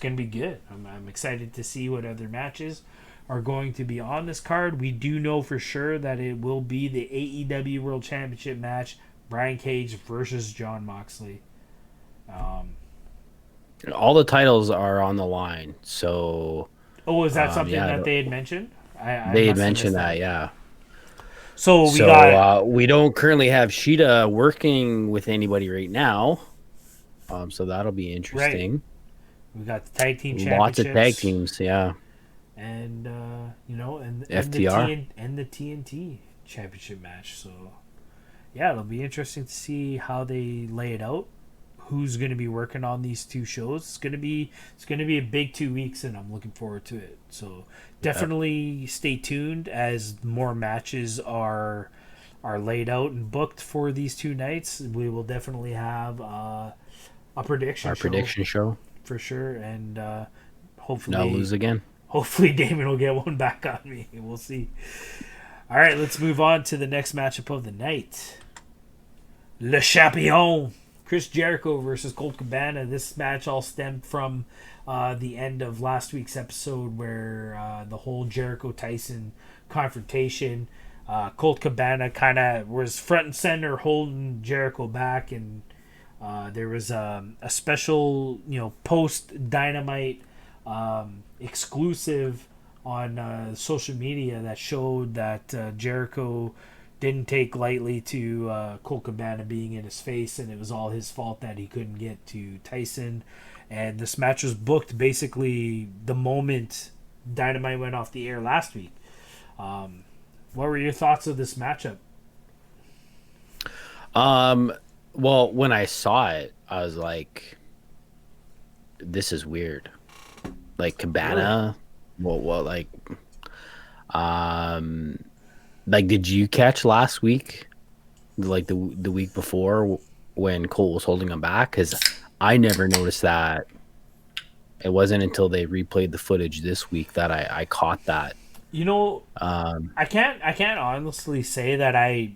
good. I'm excited to see what other matches are going to be on this card. We do know for sure that it will be the AEW World Championship match, Brian Cage versus Jon Moxley. All the titles are on the line, so. Oh, is that something that they had mentioned? They had mentioned that, yeah. So we don't currently have Sheeta working with anybody right now, so that'll be interesting. Right. We got the tag team championships. Lots of tag teams, yeah. And and FTR and the TNT championship match. So yeah, it'll be interesting to see how they lay it out. Who's going to be working on these two shows? It's going to be a big 2 weeks, and I'm looking forward to it. So definitely stay tuned as more matches are laid out and booked for these 2 nights. We will definitely have a prediction show for sure, and hopefully not lose again. Hopefully Damien will get one back on me. We'll see. All right, let's move on to the next matchup of the night. Le Champion. Chris Jericho versus Colt Cabana. This match all stemmed from the end of last week's episode where the whole Jericho-Tyson confrontation. Colt Cabana kind of was front and center holding Jericho back, and there was a special, post-Dynamite exclusive on social media that showed that Jericho didn't take lightly to Colt Cabana being in his face, and it was all his fault that he couldn't get to Tyson. And this match was booked basically the moment Dynamite went off the air last week. What were your thoughts of this matchup? Well, when I saw it, I was like, this is weird. Like Cabana, really? Like, did you catch last week, like the week before when Colt was holding him back? Because I never noticed that. It wasn't until they replayed the footage this week that I caught that. I can't honestly say that I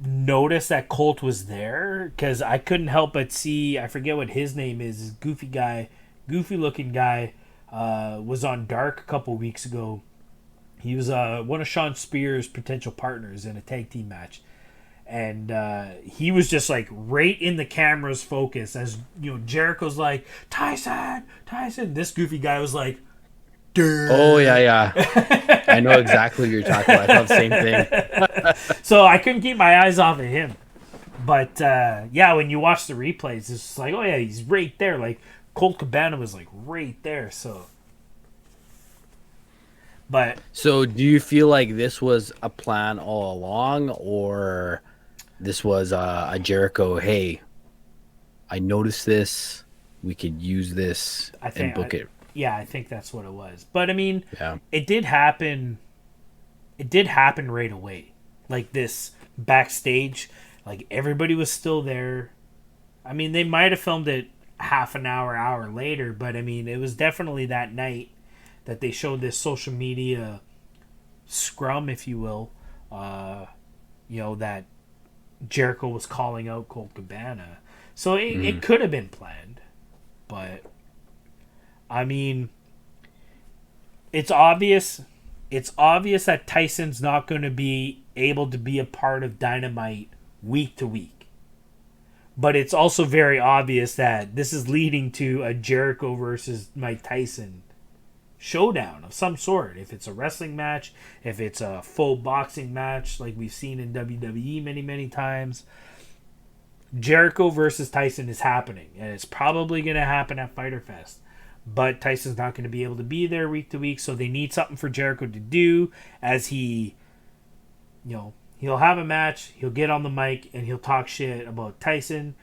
noticed that Colt was there, because I couldn't help but see, I forget what his name is, goofy looking guy, was on Dark a couple weeks ago. He was one of Sean Spears' potential partners in a tag team match. And he was just like right in the camera's focus as Jericho's like, Tyson. This goofy guy was like, Durr. Oh yeah. I know exactly what you're talking about. I thought the same thing. So I couldn't keep my eyes off of him. But when you watch the replays, it's just like, oh yeah, he's right there. Like Colt Cabana was like right there. So do you feel like this was a plan all along, or this was a Jericho, hey, I noticed this, we could use this and book it? Yeah, I think that's what it was. But I mean, it did happen right away. Like this backstage, like everybody was still there. I mean, they might have filmed it half an hour later, but I mean, it was definitely that night that they showed this social media scrum, if you will, that Jericho was calling out Colt Cabana. So it could have been planned, but I mean, it's obvious that Tyson's not going to be able to be a part of Dynamite week to week. But it's also very obvious that this is leading to a Jericho versus Mike Tyson showdown of some sort. If it's a wrestling match, if it's a full boxing match like we've seen in WWE many, many times, Jericho versus Tyson is happening, and it's probably going to happen at Fyter Fest. But Tyson's not going to be able to be there week to week, so they need something for Jericho to do as he, he'll have a match, he'll get on the mic, and he'll talk shit about Tyson,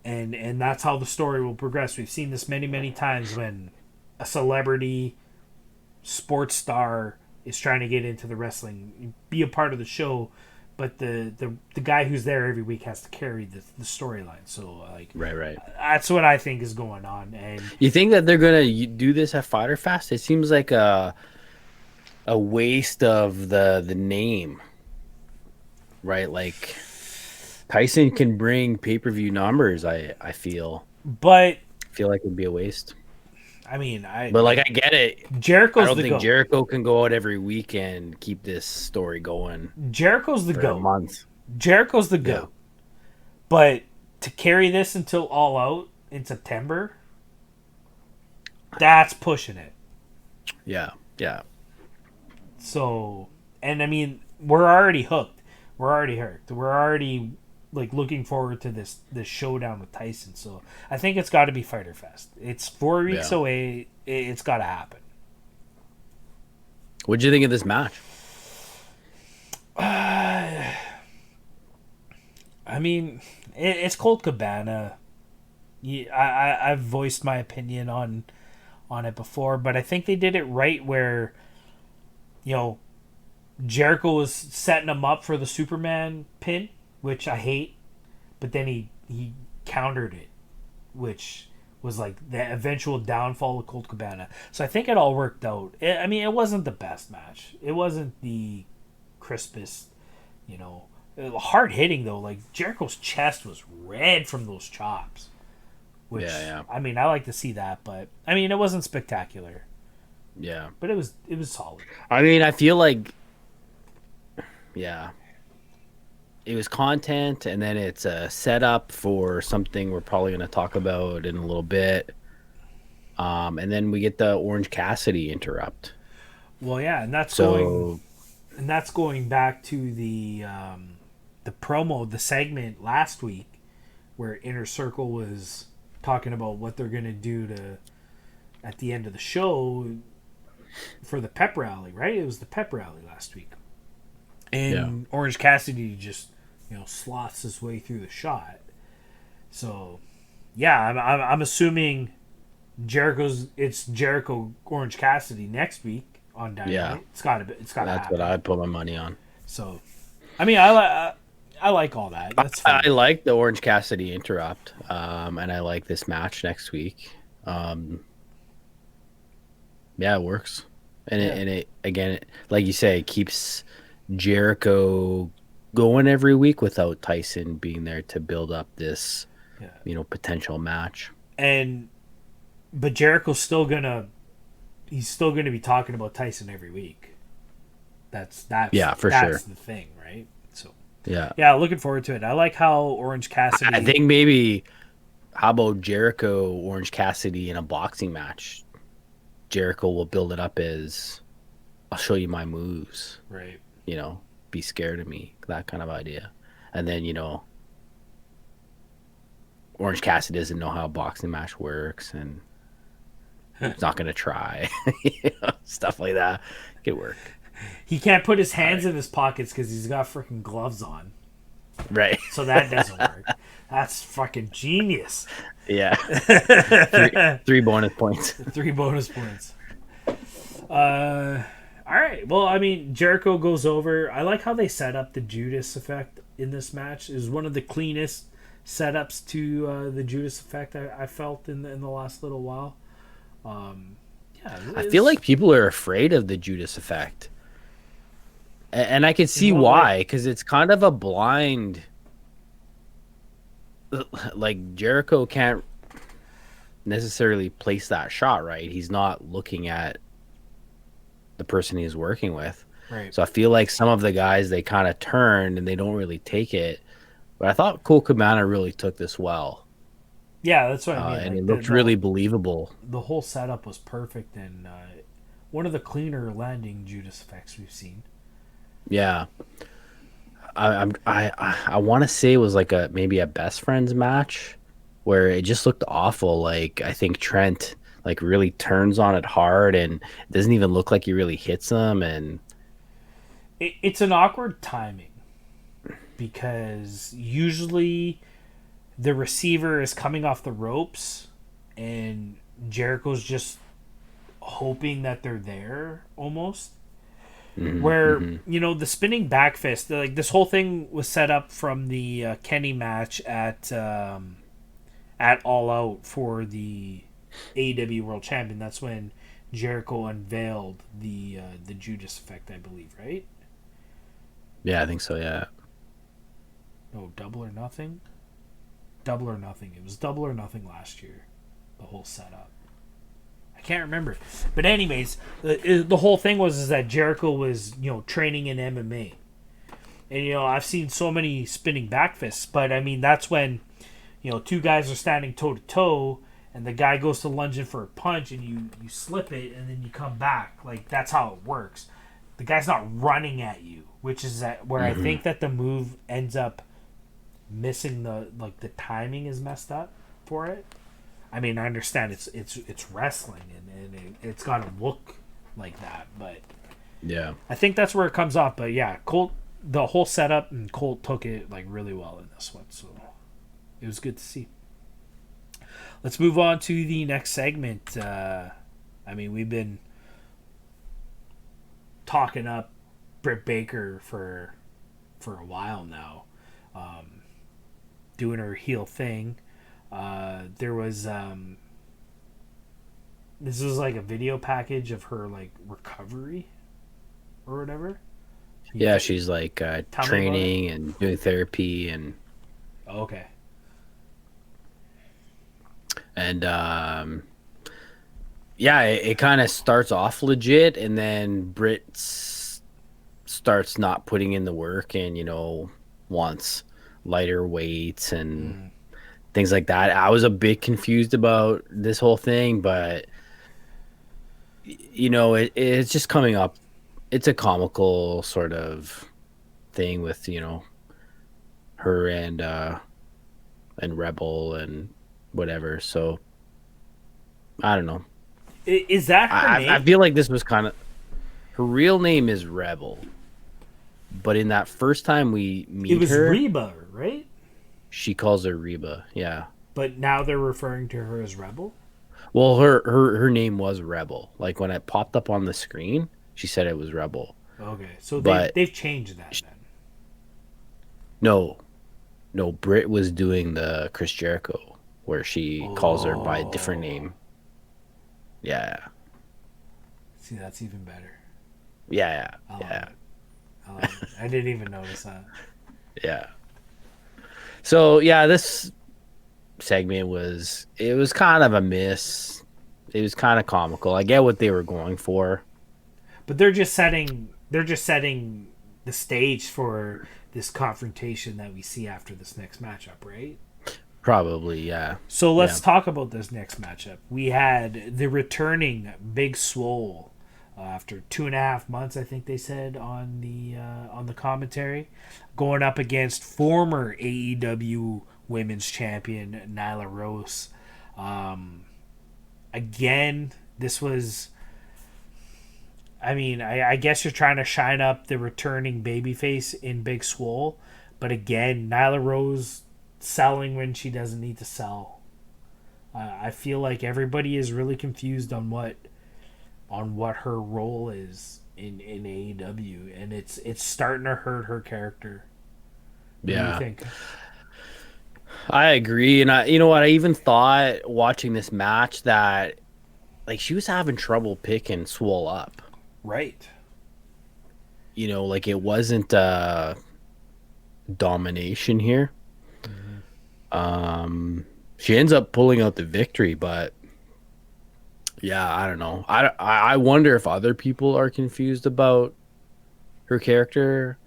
and that's how the story will progress. We've seen this many, many times when a celebrity sports star is trying to get into the wrestling, be a part of the show, but the guy who's there every week has to carry the storyline. So right, that's what I think is going on. And you think that they're gonna do this at Fyter Fest? It seems like a waste of the name, right? Like Tyson can bring pay-per-view numbers. I But feel like it'd be a waste. I mean, But like I get it. Jericho's I don't the think GOAT. Jericho can go out every week and keep this story going. Jericho's the for GOAT. a month. Jericho's the Yeah. GOAT. But to carry this until All Out in September, that's pushing it. Yeah. Yeah. So, and I mean, we're already hooked. We're already like looking forward to this showdown with Tyson. So I think it's got to be Fyter Fest. It's 4 weeks away. It's got to happen. What'd you think of this match? I mean, it's Colt Cabana. I've voiced my opinion on it before, but I think they did it right where, Jericho was setting him up for the Superman pin, which I hate, but then he countered it, which was like the eventual downfall of Colt Cabana. So I think it all worked out. It wasn't the best match. It wasn't the crispest, hard hitting though. Like Jericho's chest was red from those chops. Which, yeah. I mean, I like to see that, but I mean, it wasn't spectacular. Yeah, but it was solid. I mean, I feel like, it was content, and then it's a setup for something we're probably going to talk about in a little bit. And then we get the Orange Cassidy interrupt. Well, yeah, and that's going back to the promo, the segment last week, where Inner Circle was talking about what they're going to do at the end of the show for the pep rally, right? It was the pep rally last week. And Orange Cassidy just, sloths his way through the shot. So, yeah, I'm assuming it's Jericho Orange Cassidy next week on Dynamite. Yeah. It's got to happen. That's what I'd put my money on. So, I mean, I like all that. That's fine. I like the Orange Cassidy interrupt, and I like this match next week. It works, and it again, like you say, it keeps Jericho going every week without Tyson being there to build up this, potential match. But Jericho's still gonna be talking about Tyson every week. That's for sure. That's the thing, right? So yeah, looking forward to it. I like how Orange Cassidy. I think maybe how about Jericho Orange Cassidy in a boxing match? Jericho will build it up as, I'll show you my moves. Right. Be scared of me, that kind of idea. And then, Orange Cassidy doesn't know how a boxing match works, and he's not going to try. Stuff like that could work. He can't put his hands in his pockets because he's got freaking gloves on. Right. So that doesn't work. That's fucking genius. Yeah. Three bonus points. 3 bonus points. All right. Well, I mean, Jericho goes over. I like how they set up the Judas effect in this match. It was one of the cleanest setups to the Judas effect I felt in the last little while. I feel like people are afraid of the Judas effect. And I can see why, because it's kind of a blind. Like, Jericho can't necessarily place that shot right. He's not looking at the person he's working with. Right. So I feel like some of the guys, they kind of turn and they don't really take it. But I thought Colt Cabana really took this well. Yeah, that's what I mean. And it looked really believable. The whole setup was perfect, and one of the cleaner landing Judas effects we've seen. Yeah. I want to say it was like maybe a best friends match where it just looked awful. Like, I think Trent really turns on it hard, and it doesn't even look like he really hits him. And it's an awkward timing because usually the receiver is coming off the ropes and Jericho's just hoping that they're there almost. The spinning back fist, like this whole thing was set up from the Kenny match at All Out for the AEW World Champion. That's when Jericho unveiled the Judas effect, I believe, right? Yeah, I think so. Yeah. No, Double or Nothing. Double or Nothing. It was Double or Nothing last year. The whole setup. I can't remember. But anyways, the whole thing was that Jericho was, training in MMA. And, I've seen so many spinning back fists. But, I mean, that's when, two guys are standing toe-to-toe and the guy goes to lunge in for a punch and you slip it and then you come back. Like, that's how it works. The guy's not running at you, which is where I think that the move ends up missing the timing is messed up for it. I mean, I understand it's wrestling and it's got to look like that, but yeah, I think that's where it comes off. But yeah, Colt, the whole setup, and Colt took it like really well in this one, so it was good to see. Let's move on to the next segment. I mean, we've been talking up Britt Baker for a while now, doing her heel thing. There was this was like a video package of her like recovery or whatever. Yeah, she's like training and doing therapy and okay. And yeah, it kind of starts off legit, and then Britt starts not putting in the work and, wants lighter weights and things like that. I was a bit confused about this whole thing, but, it's just coming up. It's a comical sort of thing with, her and Rebel and whatever. So, I don't know. Is that her name? I feel like this was kind of... Her real name is Rebel. But in that first time we meet her... It was Reba, right? She calls her Reba, yeah. But now they're referring to her as Rebel? Well, her name was Rebel. Like, when it popped up on the screen, she said it was Rebel. Okay, so they've changed that then. No, Britt was doing the Chris Jericho, where she calls her by a different name. Yeah. See, that's even better. Yeah. I didn't even notice that. Yeah. So, yeah, this segment was kind of a miss. It was kind of comical. I get what they were going for. But they're just setting the stage for this confrontation that we see after this next matchup, right? Probably, yeah. So let's talk about this next matchup. We had the returning Big Swole after 2.5 months, I think they said on the commentary, going up against former AEW Women's Champion Nyla Rose. Again, this was... I mean, I guess you're trying to shine up the returning babyface in Big Swole, but again, Nyla Rose selling when she doesn't need to sell. I feel like everybody is really confused on what her role is in AEW, and it's starting to hurt her character. What do you think? I agree, and you know what? I even thought watching this match that like she was having trouble picking Swole up. Right. Like it wasn't domination here. Mm-hmm. She ends up pulling out the victory, but yeah, I don't know. I wonder if other people are confused about her character.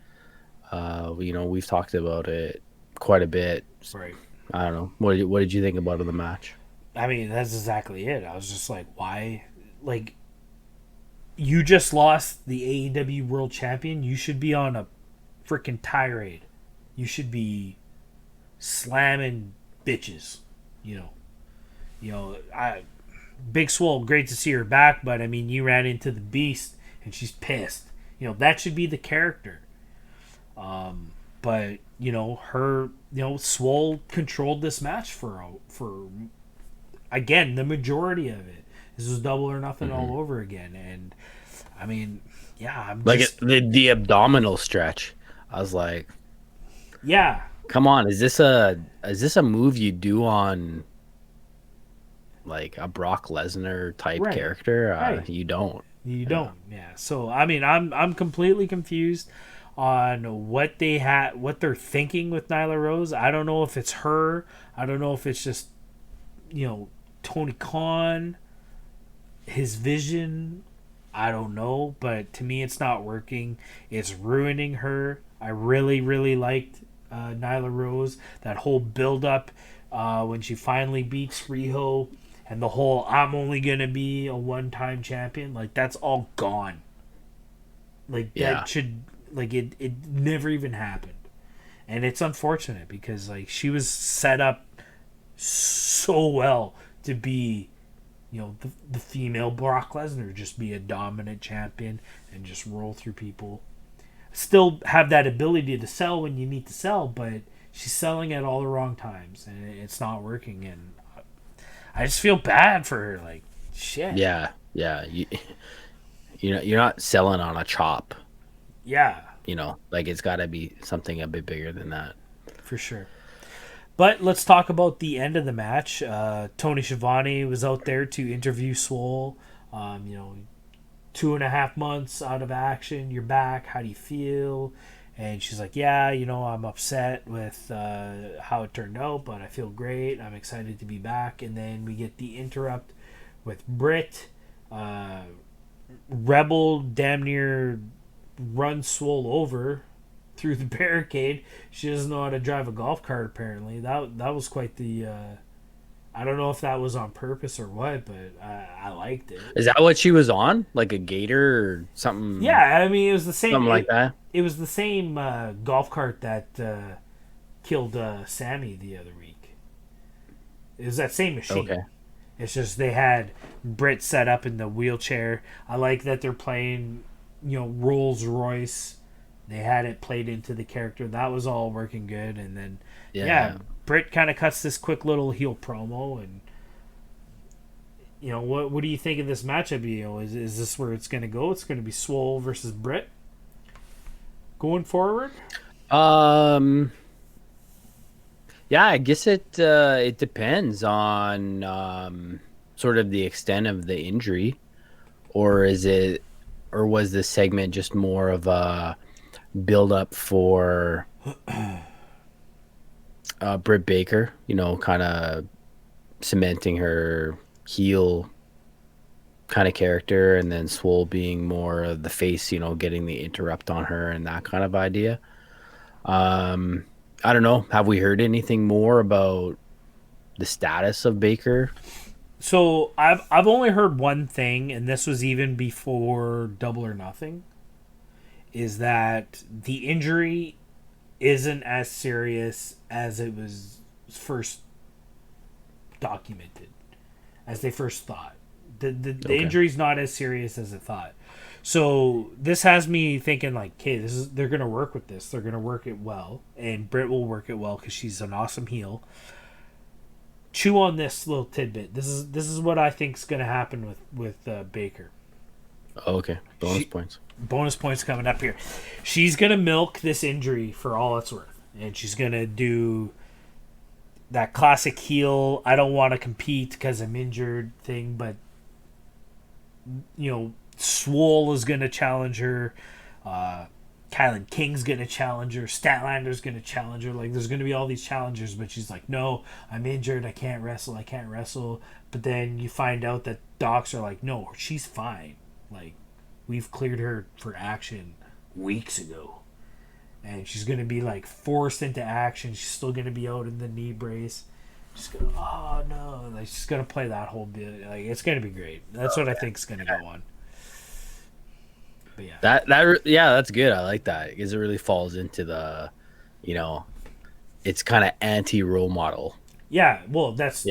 We've talked about it quite a bit. Right. I don't know. What did you think about the match? I mean, that's exactly it. I was just like, why? Like, you just lost the AEW World Champion. You should be on a freaking tirade. You should be slamming bitches. Big Swole, great to see her back, but I mean, you ran into the Beast and she's pissed. That should be the character. But her, Swole controlled this match for again the majority of it. This was Double or Nothing all over again, and I mean, yeah, I'm like just... the abdominal stretch. I was like, yeah, come on, is this a move you do on like a Brock Lesnar type character? Right. You don't. Yeah. So I mean, I'm completely confused on what they're thinking with Nyla Rose. I don't know if it's her. I don't know if it's just, Tony Khan, his vision. I don't know, but to me, it's not working. It's ruining her. I really, really liked Nyla Rose. That whole build up when she finally beats Riho, and the whole "I'm only gonna be a one-time champion," like that's all gone. Like that should it never even happened, and it's unfortunate because like she was set up so well to be, the female Brock Lesnar, just be a dominant champion and just roll through people. Still have that ability to sell when you need to sell, but she's selling at all the wrong times and it's not working. And I just feel bad for her. Like, shit. Yeah. You're not selling on a chop. Yeah. Like it's got to be something a bit bigger than that. For sure. But let's talk about the end of the match. Tony Schiavone was out there to interview Swole. 2.5 months out of action, you're back. How do you feel? And she's like, yeah, I'm upset with how it turned out, but I feel great. I'm excited to be back. And then we get the interrupt with Britt. Rebel damn near runs Swole over through the barricade. She doesn't know how to drive a golf cart, apparently. That was quite the... I don't know if that was on purpose or what, but I liked it. Is that what she was on? Like a gator or something? Yeah, I mean, it was the same... Something like that? It was the same golf cart that killed Sammy the other week. It was that same machine. Okay. It's just they had Britt set up in the wheelchair. I like that they're playing, Rolls Royce. They had it played into the character. That was all working good. And then, Britt kind of cuts this quick little heel promo. And, what do you think of this matchup? Is this where it's going to go? It's going to be Swole versus Britt going forward? Yeah, I guess it depends on sort of the extent of the injury, or was this segment just more of a build up for Britt Baker, kind of cementing her heel kind of character, and then Swole being more of the face, getting the interrupt on her and that kind of idea. I don't know. Have we heard anything more about the status of Baker? So I've only heard one thing, and this was even before Double or Nothing, is that the injury isn't as serious as it was first documented, as they first thought. The injury's not as serious as it thought. So this has me thinking like, okay, they're gonna work with this. They're gonna work it well, and Britt will work it well because she's an awesome heel. Chew on this little tidbit. This is what I think is gonna happen with Baker. Oh, okay, points. Bonus points coming up here. She's gonna milk this injury for all it's worth, and she's gonna do that classic heel. I don't want to compete because I'm injured thing, but Swole is going to challenge her. Kylan King's going to challenge her. Statlander's going to challenge her. Like, there's going to be all these challengers, but she's like, no, I'm injured. I can't wrestle. But then you find out that docs are like, no, she's fine. Like, we've cleared her for action weeks ago. And she's going to be, like, forced into action. She's still going to be out in the knee brace. She's going to, oh, no. Like, she's going to play that whole bit. Like, it's going to be great. That's what I think is going to go on. But yeah. That's good. I like that because it really falls into the, it's kind of anti-role model. Yeah, well, that's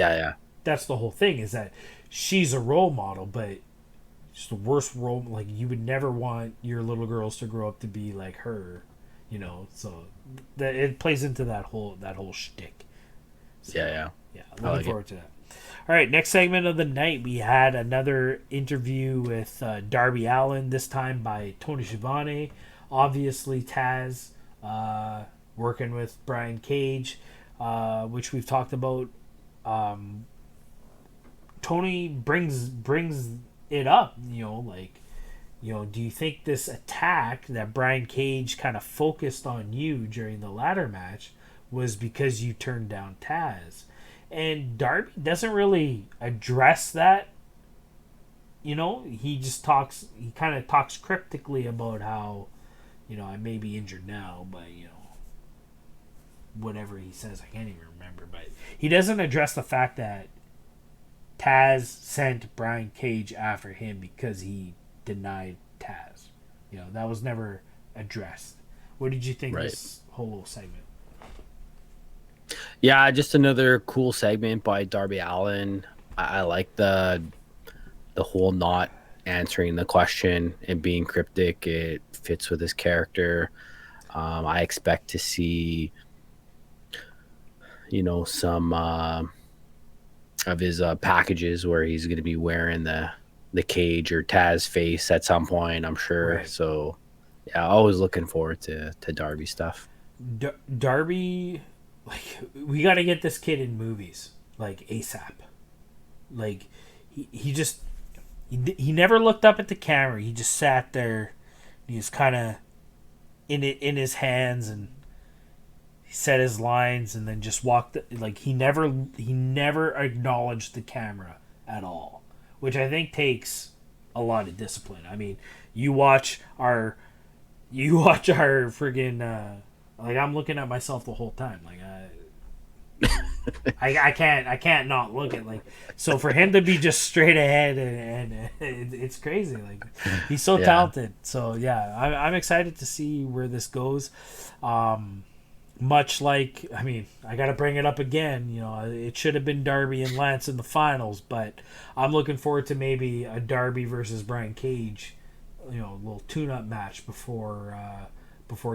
That's the whole thing is that she's a role model, but it's the worst role. Like, you would never want your little girls to grow up to be like her, So that it plays into that whole shtick. So, yeah. Looking forward to that. All right, next segment of the night, we had another interview with Darby Allin, this time by Tony Schiavone. Obviously, Taz working with Brian Cage, which we've talked about. Tony brings it up, do you think this attack that Brian Cage kind of focused on you during the ladder match was because you turned down Taz? And Darby doesn't really address that. He just kind of talks cryptically about how, I may be injured now, but, whatever he says, I can't even remember. But he doesn't address the fact that Taz sent Brian Cage after him because he denied Taz. That was never addressed. What did you think of this whole segment? Yeah, just another cool segment by Darby Allin. I like the whole not answering the question and being cryptic. It fits with his character. I expect to see, some of his packages where he's going to be wearing the Cage or Taz face at some point, I'm sure. Right. So, yeah, always looking forward to Darby stuff. Darby, we got to get this kid in movies, ASAP. He never looked up at the camera. He just sat there. He was kind of in his hands, and he said his lines, and then just walked. He never acknowledged the camera at all, which I think takes a lot of discipline. I mean, you watch our friggin'. I'm looking at myself the whole time. I can't not look at so for him to be just straight ahead and it's crazy. He's so talented. So yeah, I'm excited to see where this goes. Much like, I got to bring it up again. It should have been Darby and Lance in the finals, but I'm looking forward to maybe a Darby versus Brian Cage, a little tune-up match before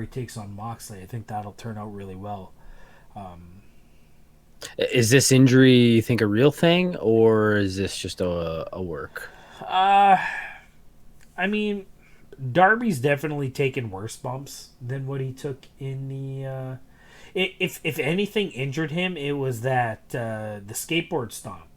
he takes on Moxley. I think that'll turn out really well. Is this injury, you think, a real thing, or is this just a work? Darby's definitely taken worse bumps than what he took in the. If anything injured him, it was that the skateboard stomp,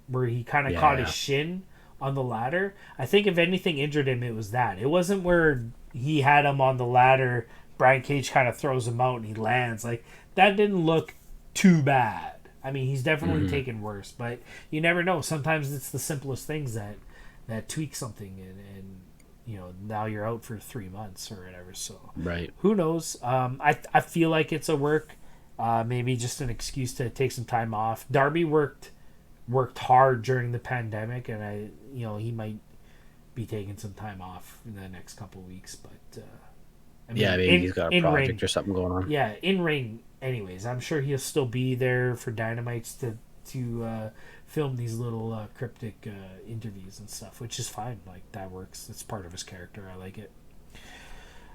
where he kind of caught his shin on the ladder. I think if anything injured him, it was that. It wasn't where he had him on the ladder. Brian Cage kind of throws him out and he lands. That didn't look too bad. He's definitely taken worse, but you never know. Sometimes it's the simplest things that tweak something, and now you're out for 3 months or whatever. So right, who knows? I feel like it's a work, maybe just an excuse to take some time off. Darby worked hard during the pandemic, and he might be taking some time off in the next couple of weeks, but maybe he's got a project or something going on. Yeah, in ring. Anyways, I'm sure he'll still be there for Dynamites to film these little cryptic interviews and stuff, which is fine. That works. It's part of his character. I like it.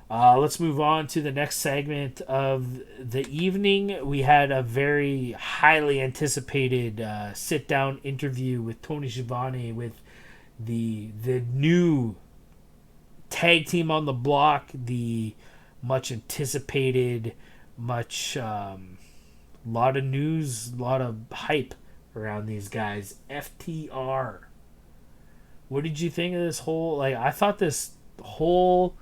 Let's move on to the next segment of the evening. We had a very highly anticipated sit-down interview with Tony Schiavone with the new tag team on the block, the much anticipated, lot of news, a lot of hype around these guys. FTR. What did you think of this whole, I thought this whole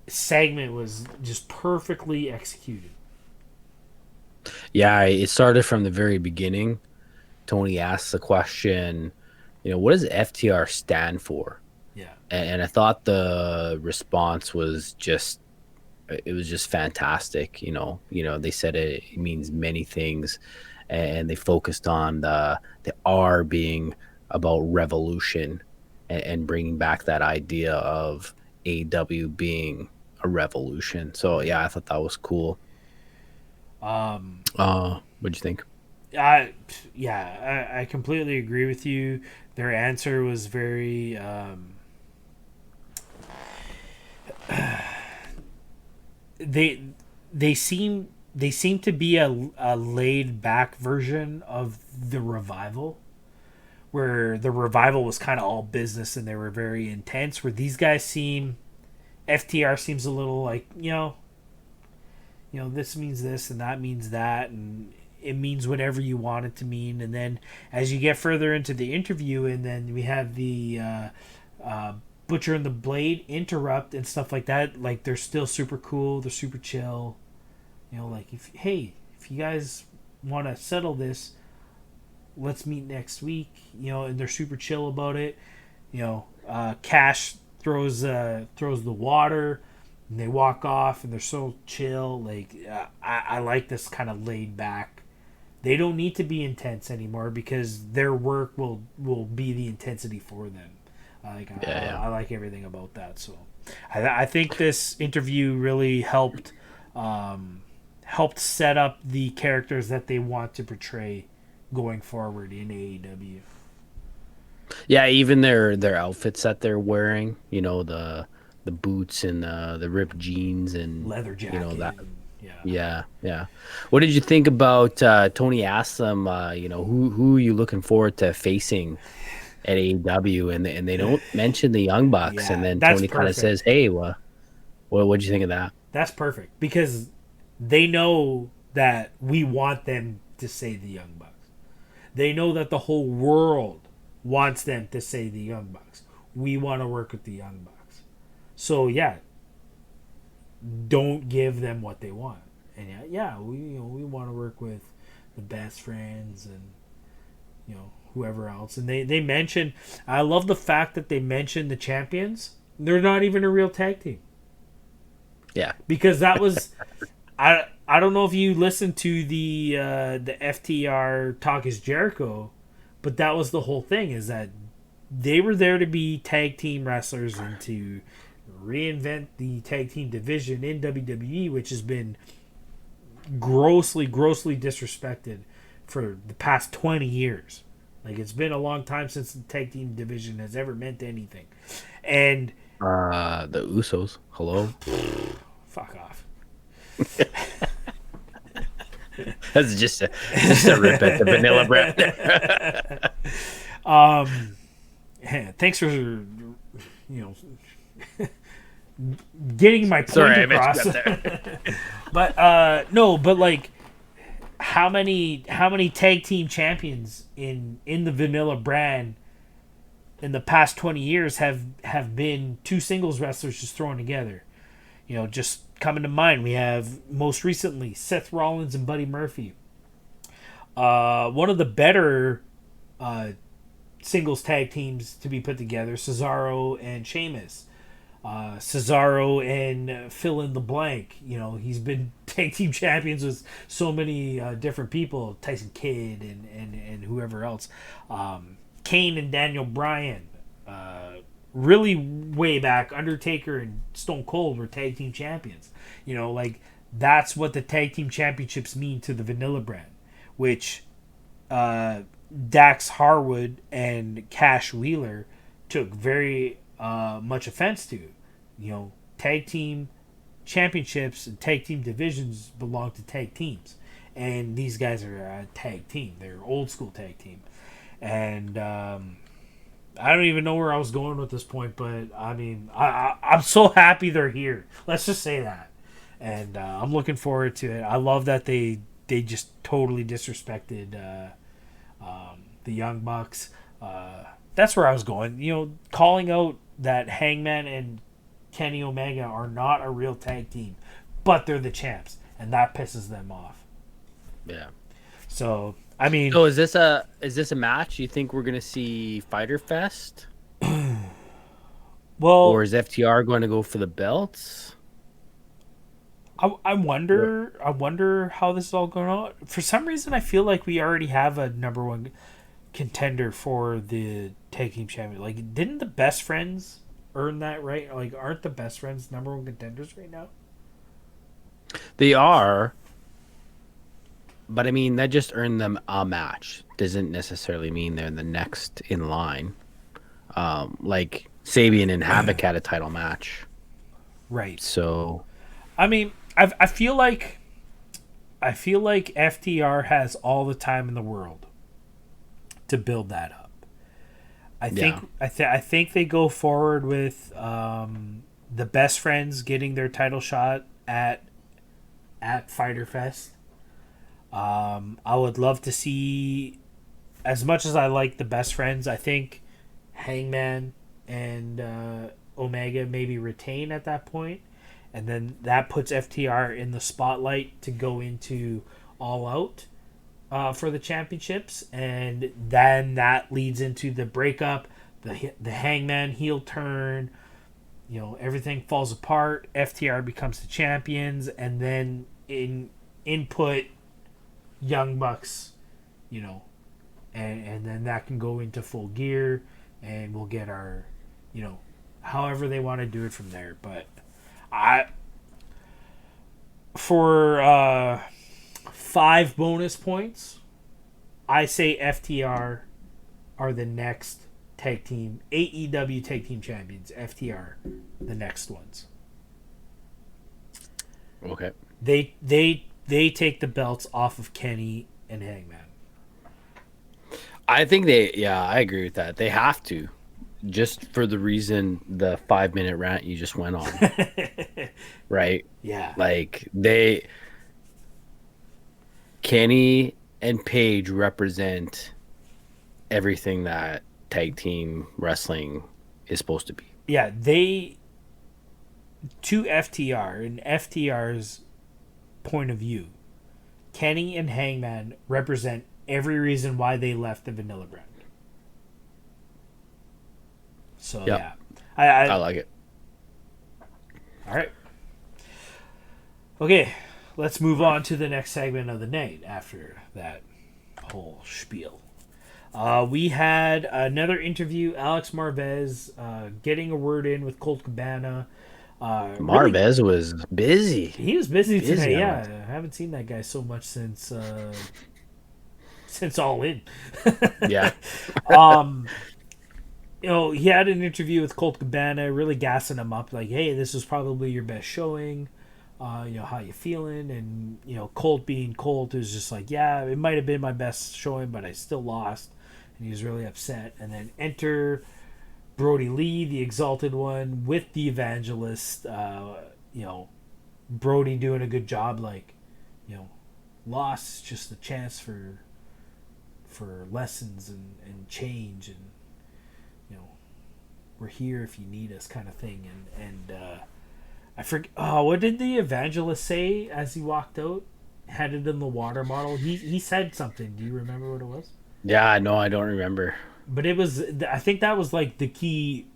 segment was just perfectly executed. Yeah, it started from the very beginning. Tony asked the question, what does FTR stand for? Yeah. And I thought the response was just fantastic. They said it means many things, and they focused on the R being about revolution and bringing back that idea of AW being a revolution. So yeah, I thought that was cool. What'd you think? I completely agree with you. Their answer was very they seem to be a laid back version of the Revival, where the Revival was kind of all business and they were very intense, where these guys FTR seems a little this means this and that means that, and it means whatever you want it to mean. And then as you get further into the interview, and then we have the Butcher and the Blade interrupt and stuff like that. Like, they're still super cool. They're super chill. You know, like, if you guys want to settle this, let's meet next week. You know, and they're super chill about it. You know, Cash throws the water, and they walk off, and they're so chill. Like, I like this kind of laid back. They don't need to be intense anymore because their work will be the intensity for them. I like everything about that. So I think this interview really helped set up the characters that they want to portray going forward in AEW. Yeah, even their outfits that they're wearing, you know, the boots and the ripped jeans and leather jacket. You know that. Yeah. What did you think about Tony asked them, you know, who are you looking forward to facing at AEW, and they don't mention the Young Bucks, and then Tony kind of says, "Hey, what'd you think of that?" That's perfect because they know that we want them to say the Young Bucks. They know that the whole world wants them to say the Young Bucks. We want to work with the Young Bucks. So yeah, don't give them what they want. And we want to work with the Best Friends and, you know, whoever else. And they mention, I love the fact that they mention the champions. They're not even a real tag team. Yeah. Because that was I don't know if you listened to the FTR Talk is Jericho, but that was the whole thing, is that they were there to be tag team wrestlers and to reinvent the tag team division in WWE, which has been grossly disrespected for the past 20 years. Like, it's been a long time since the tag team division has ever meant anything. And the Usos, hello. Fuck off. That's just a rip at the vanilla bread. Thanks for, you know, getting my point across. But like, how many tag team champions in the vanilla brand in the past 20 years have been two singles wrestlers just thrown together? You know, just coming to mind, we have most recently Seth Rollins and Buddy Murphy. One of the better singles tag teams to be put together, Cesaro and Sheamus. Cesaro and fill in the blank. You know, he's been tag team champions with so many different people, Tyson Kidd and whoever else. Kane and Daniel Bryan. Really way back, Undertaker and Stone Cold were tag team champions. You know, like, that's what the tag team championships mean to the vanilla brand, which Dax Harwood and Cash Wheeler took very much offense to. You know, tag team championships and tag team divisions belong to tag teams, and these guys are a tag team. They're old school tag team, and I don't even know where I was going with this point, but I mean, I'm so happy they're here. Let's just say that, and I'm looking forward to it. I love that they just totally disrespected the Young Bucks. That's where I was going. You know, calling out that Hangman and Kenny Omega are not a real tag team, but they're the champs, and that pisses them off. Yeah. So, I mean, so is this a match you think we're gonna see Fyter Fest? Well, or is FTR going to go for the belts? I wonder how this is all going on. For some reason, I feel like we already have a number one contender for the tag team champion. Like, didn't the Best Friends earn that, right? Like, aren't the Best Friends number one contenders right now? They are, but I mean, that just earned them a match. Doesn't necessarily mean they're the next in line. Like Sabian and Havoc had a title match, right? So, I mean, I feel like FTR has all the time in the world to build that up. I think they go forward with the Best Friends getting their title shot at Fyter Fest. I would love to see, as much as I like the Best Friends, I think Hangman and Omega maybe retain at that point, and then that puts FTR in the spotlight to go into All Out for the championships, and then that leads into the breakup, the Hangman heel turn. Everything falls apart. FTR becomes the champions, and then input Young Bucks, and then that can go into Full Gear, and we'll get our, however they want to do it from there. But for 5 bonus points, I say FTR are the next tag team, AEW tag team champions. FTR, the next ones. Okay. They take the belts off of Kenny and Hangman. I think I agree with that. They have to, just for the reason the 5-minute rant you just went on. Right? Yeah. Like Kenny and Paige represent everything that tag team wrestling is supposed to be. Yeah, to FTR, in FTR's point of view, Kenny and Hangman represent every reason why they left the Vanilla brand. So, yep. yeah. I like it. All right. Okay, let's move on to the next segment of the night after that whole spiel. We had another interview, Alex Marvez getting a word in with Colt Cabana. Marvez was busy. He was busy today, yeah. I haven't seen that guy so much since All In. Yeah. He had an interview with Colt Cabana, really gassing him up, like, hey, this was probably your best showing. How you feeling? And, Colt being Colt is just like, yeah, it might have been my best showing, but I still lost. And he was really upset. And then enter Brody Lee, the Exalted One, with the Evangelist. Brody doing a good job, like, loss, just a chance for lessons and change, and we're here if you need us, kind of thing. And I forget. Oh, what did the Evangelist say as he walked out, headed in the water model? He said something. Do you remember what it was? Yeah, no, I don't remember. But it was. I think that was like the key.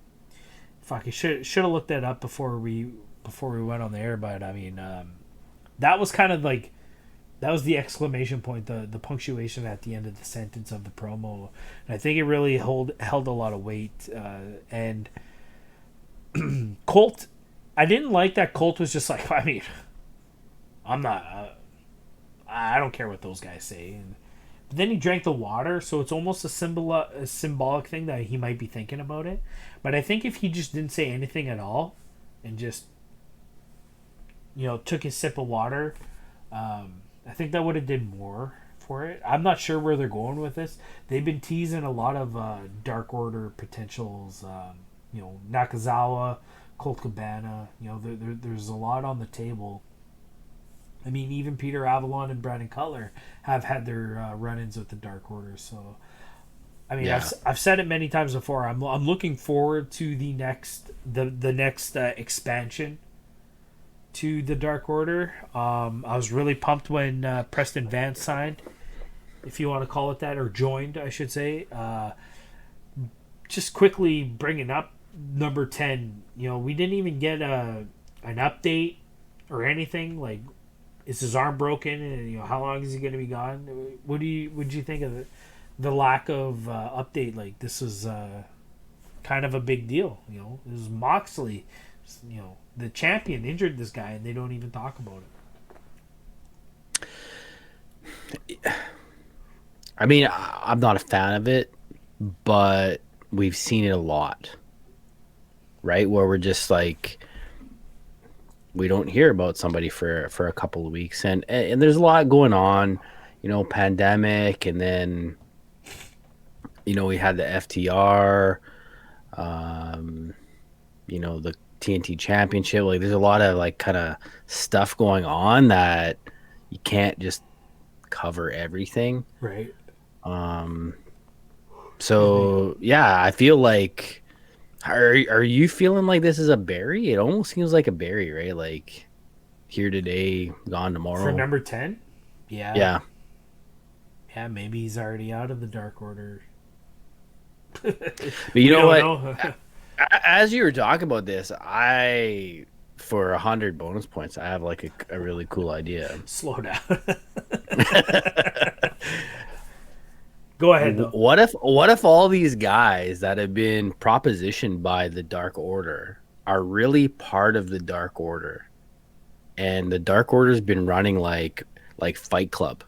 Fuck, I should have looked that up before we went on the air. But I mean, that was kind of like, that was the exclamation point, the punctuation at the end of the sentence of the promo, and I think it really held a lot of weight. And Colt, I didn't like that Colt was just like, I mean, I'm not, I don't care what those guys say. But then he drank the water, so it's almost a symbolic thing that he might be thinking about it. But I think if he just didn't say anything at all, and just, took his sip of water, I think that would have did more for it. I'm not sure where they're going with this. They've been teasing a lot of Dark Order potentials. Nakazawa, Colt Cabana. There's a lot on the table. I mean, even Peter Avalon and Brandon Cutler have had their run-ins with the Dark Order. So, I mean, yeah. I've said it many times before. I'm looking forward to the next expansion to the Dark Order. I was really pumped when Preston Vance signed, if you want to call it that, or joined, I should say. Just quickly bringing up number 10. We didn't even get an update or anything. Like, is his arm broken, and how long is he going to be gone? Would you think of the lack of update? Like, this is kind of a big deal. This is Moxley. The champion injured this guy, and they don't even talk about it. I mean, I'm not a fan of it, but we've seen it a lot, right? Where we're just like, we don't hear about somebody for a couple of weeks, and there's a lot going on, pandemic, and then we had the FTR, the TNT Championship. Like, there's a lot of like kind of stuff going on that you can't just cover everything, right? So yeah, I feel like Are you feeling like this is a Barry? It almost seems like a Barry, right? Like here today, gone tomorrow. For number 10? Yeah. Yeah. Yeah, maybe he's already out of the Dark Order. But you know what? Know. As you were talking about this, for 100 bonus points, I have like a really cool idea. Slow down. Go ahead, though. What if all these guys that have been propositioned by the Dark Order are really part of the Dark Order, and the Dark Order's been running like Fight Club,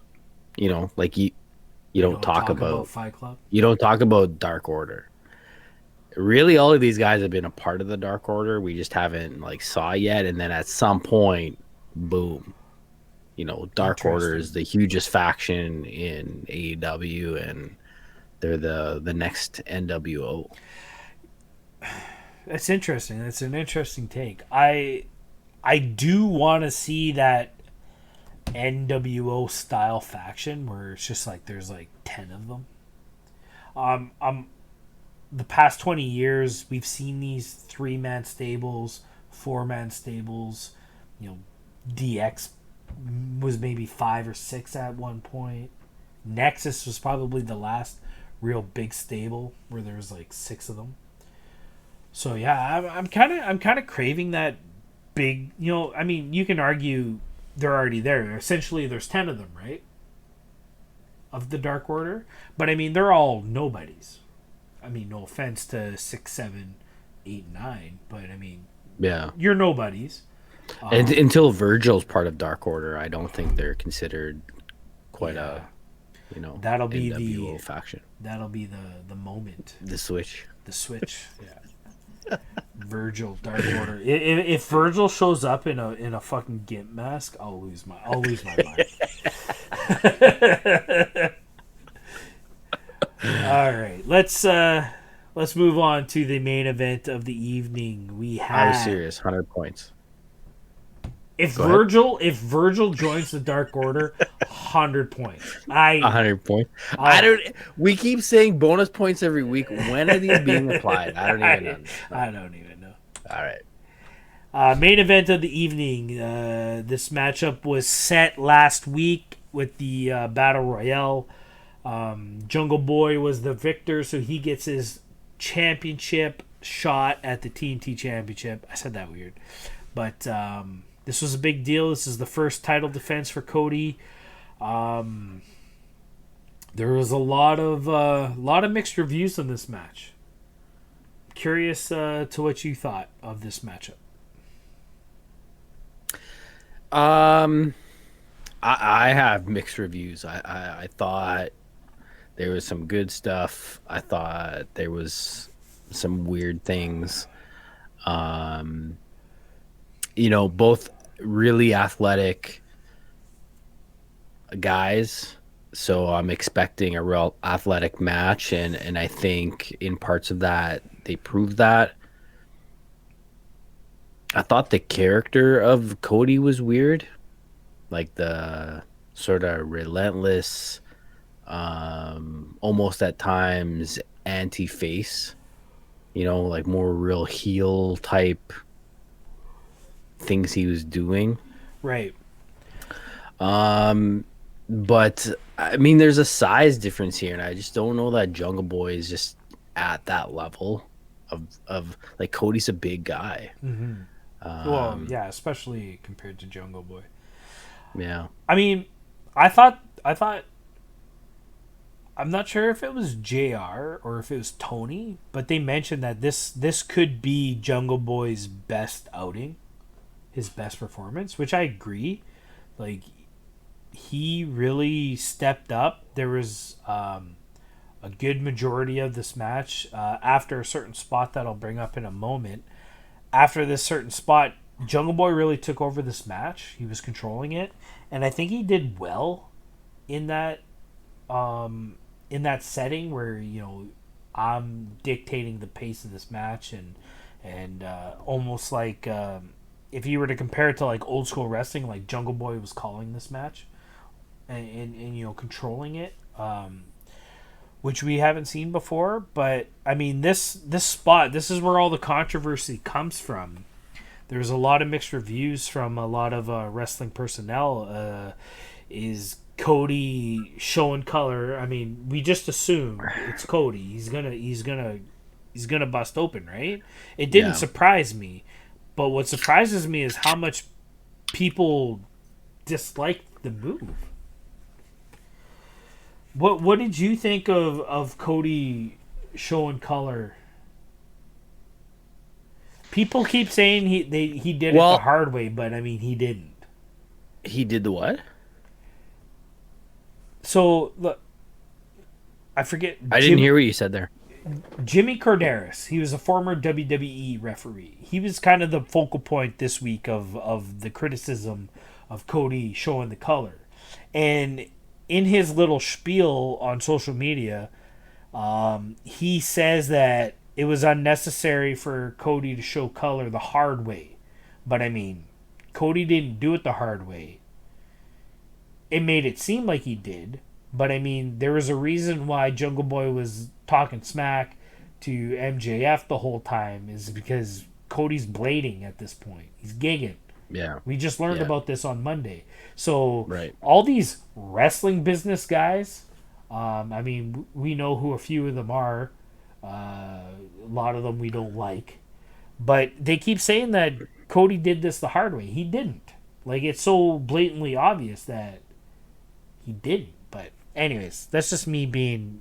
like you don't talk about Fight Club. You don't talk about Dark Order. Really, all of these guys have been a part of the Dark Order. We just haven't saw yet, and then at some point, boom. Dark Order is the hugest faction in AEW, and they're the next NWO. That's interesting. That's an interesting take. I do want to see that NWO style faction where it's just there's 10 of them. The past 20 years, we've seen these 3-man stables, 4-man stables. DX was maybe 5 or 6 at one point. Nexus was probably the last real big stable where there was 6 of them. So yeah, I'm kind of craving that big. I mean, you can argue they're already there. Essentially, there's 10 of them, right? Of the Dark Order, but I mean, they're all nobodies. I mean, no offense to 6, 7, 8, 9, but I mean, yeah, you're nobodies. And until Virgil's part of Dark Order, I don't think they're considered quite a that'll be NWO the faction. That'll be the moment. The switch. Yeah. Virgil, Dark Order. If Virgil shows up in a fucking gimp mask, I'll lose my mind. All right, let's move on to the main event of the evening. I was serious. 100 points. If Virgil joins the Dark Order, 100 points. 100 points. We keep saying bonus points every week. When are these being applied? I don't even know. I don't even know. All right. Main event of the evening. This matchup was set last week with the Battle Royale. Jungle Boy was the victor, so he gets his championship shot at the TNT Championship. I said that weird. But this was a big deal. This is the first title defense for Cody. There was a lot of mixed reviews on this match. Curious to what you thought of this matchup. I have mixed reviews. I thought there was some good stuff. I thought there was some weird things. Both really athletic guys, so I'm expecting a real athletic match, and I think in parts of that they proved that. I thought the character of Cody was weird, like the sort of relentless, almost at times anti-face, like more real heel type things he was doing. Right. But I mean, there's a size difference here, and I just don't know that Jungle Boy is just at that level of like Cody's a big guy. Mm-hmm. Well, yeah, especially compared to Jungle Boy. Yeah. I mean, I thought I'm not sure if it was JR or if it was Tony, but they mentioned that this could be Jungle Boy's best outing, his best performance, which I agree. Like, he really stepped up. There was a good majority of this match after a certain spot that I'll bring up in a moment. After this certain spot, Jungle Boy really took over this match. He was controlling it, and I think he did well in that setting where I'm dictating the pace of this match and almost like if you were to compare it to like old school wrestling, like Jungle Boy was calling this match and controlling it, which we haven't seen before. But I mean, this spot, this is where all the controversy comes from. There's a lot of mixed reviews from a lot of wrestling personnel. Is Cody showing color? I mean, we just assume it's Cody. He's gonna bust open, right? It didn't surprise me, but what surprises me is how much people disliked the move. What did you think of Cody showing color? People keep saying he did it the hard way, but I mean he didn't. He did the what? So look, I forget. I didn't hear what you said there. Jimmy Corderas, he was a former WWE referee. He was kind of the focal point this week of the criticism of Cody showing the color. And in his little spiel on social media, he says that it was unnecessary for Cody to show color the hard way. But I mean, Cody didn't do it the hard way. It made it seem like he did. But I mean, there was a reason why Jungle Boy was talking smack to MJF the whole time, is because Cody's blading at this point. He's gigging. Yeah. We just learned about this on Monday. So right. All these wrestling business guys, I mean, we know who a few of them are. A lot of them we don't like. But they keep saying that Cody did this the hard way. He didn't. Like, it's so blatantly obvious that he didn't. But anyways, that's just me being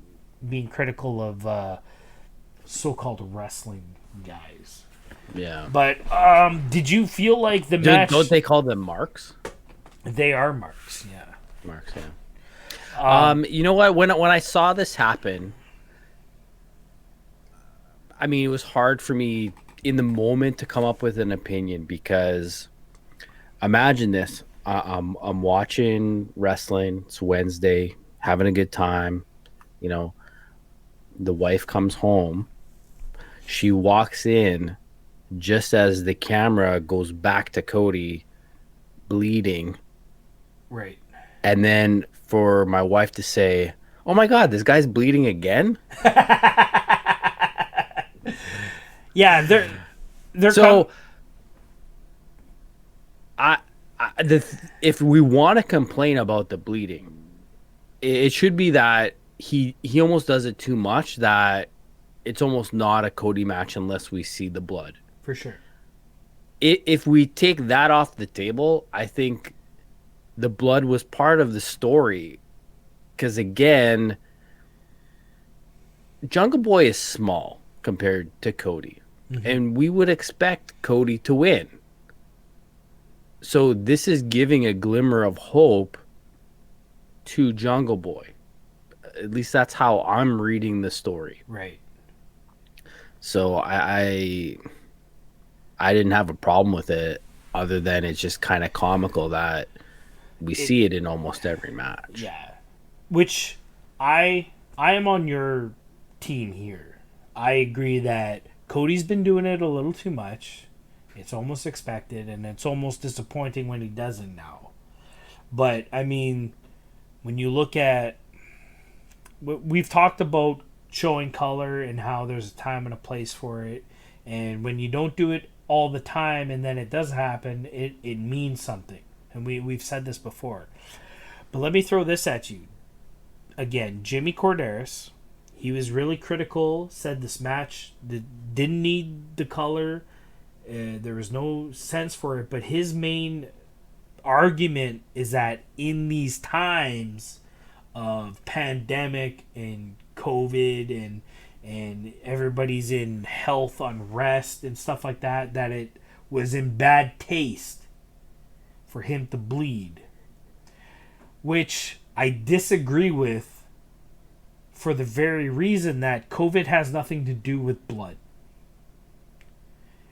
critical of so-called wrestling guys. Yeah. But did you feel like the match... Don't they call them marks? They are marks, yeah. Marks, yeah. You know what? When I saw this happen, I mean, it was hard for me in the moment to come up with an opinion, because imagine this. I'm watching wrestling. It's Wednesday, having a good time. You know, the wife comes home. She walks in just as the camera goes back to Cody bleeding. Right. And then for my wife to say, "Oh my God, this guy's bleeding again." Yeah, they're so. If we want to complain about the bleeding, it should be that he almost does it too much, that it's almost not a Cody match unless we see the blood. For sure. If we take that off the table, I think the blood was part of the story. Because again, Jungle Boy is small compared to Cody. Mm-hmm. And we would expect Cody to win. So this is giving a glimmer of hope to Jungle Boy. At least that's how I'm reading the story. Right. So I didn't have a problem with it, other than it's just kind of comical that we see it in almost every match. Yeah. Which I am on your team here. I agree that Cody's been doing it a little too much. It's almost expected, and it's almost disappointing when he doesn't now. But, I mean, when you look at... We've talked about showing color and how there's a time and a place for it. And when you don't do it all the time and then it does happen, it means something. And we've said this before. But let me throw this at you. Again, Jimmy Corderas, he was really critical, said this match didn't need the color. There was no sense for it, but his main argument is that in these times of pandemic and COVID and everybody's in health unrest and stuff like that, that it was in bad taste for him to bleed, which I disagree with, for the very reason that COVID has nothing to do with blood.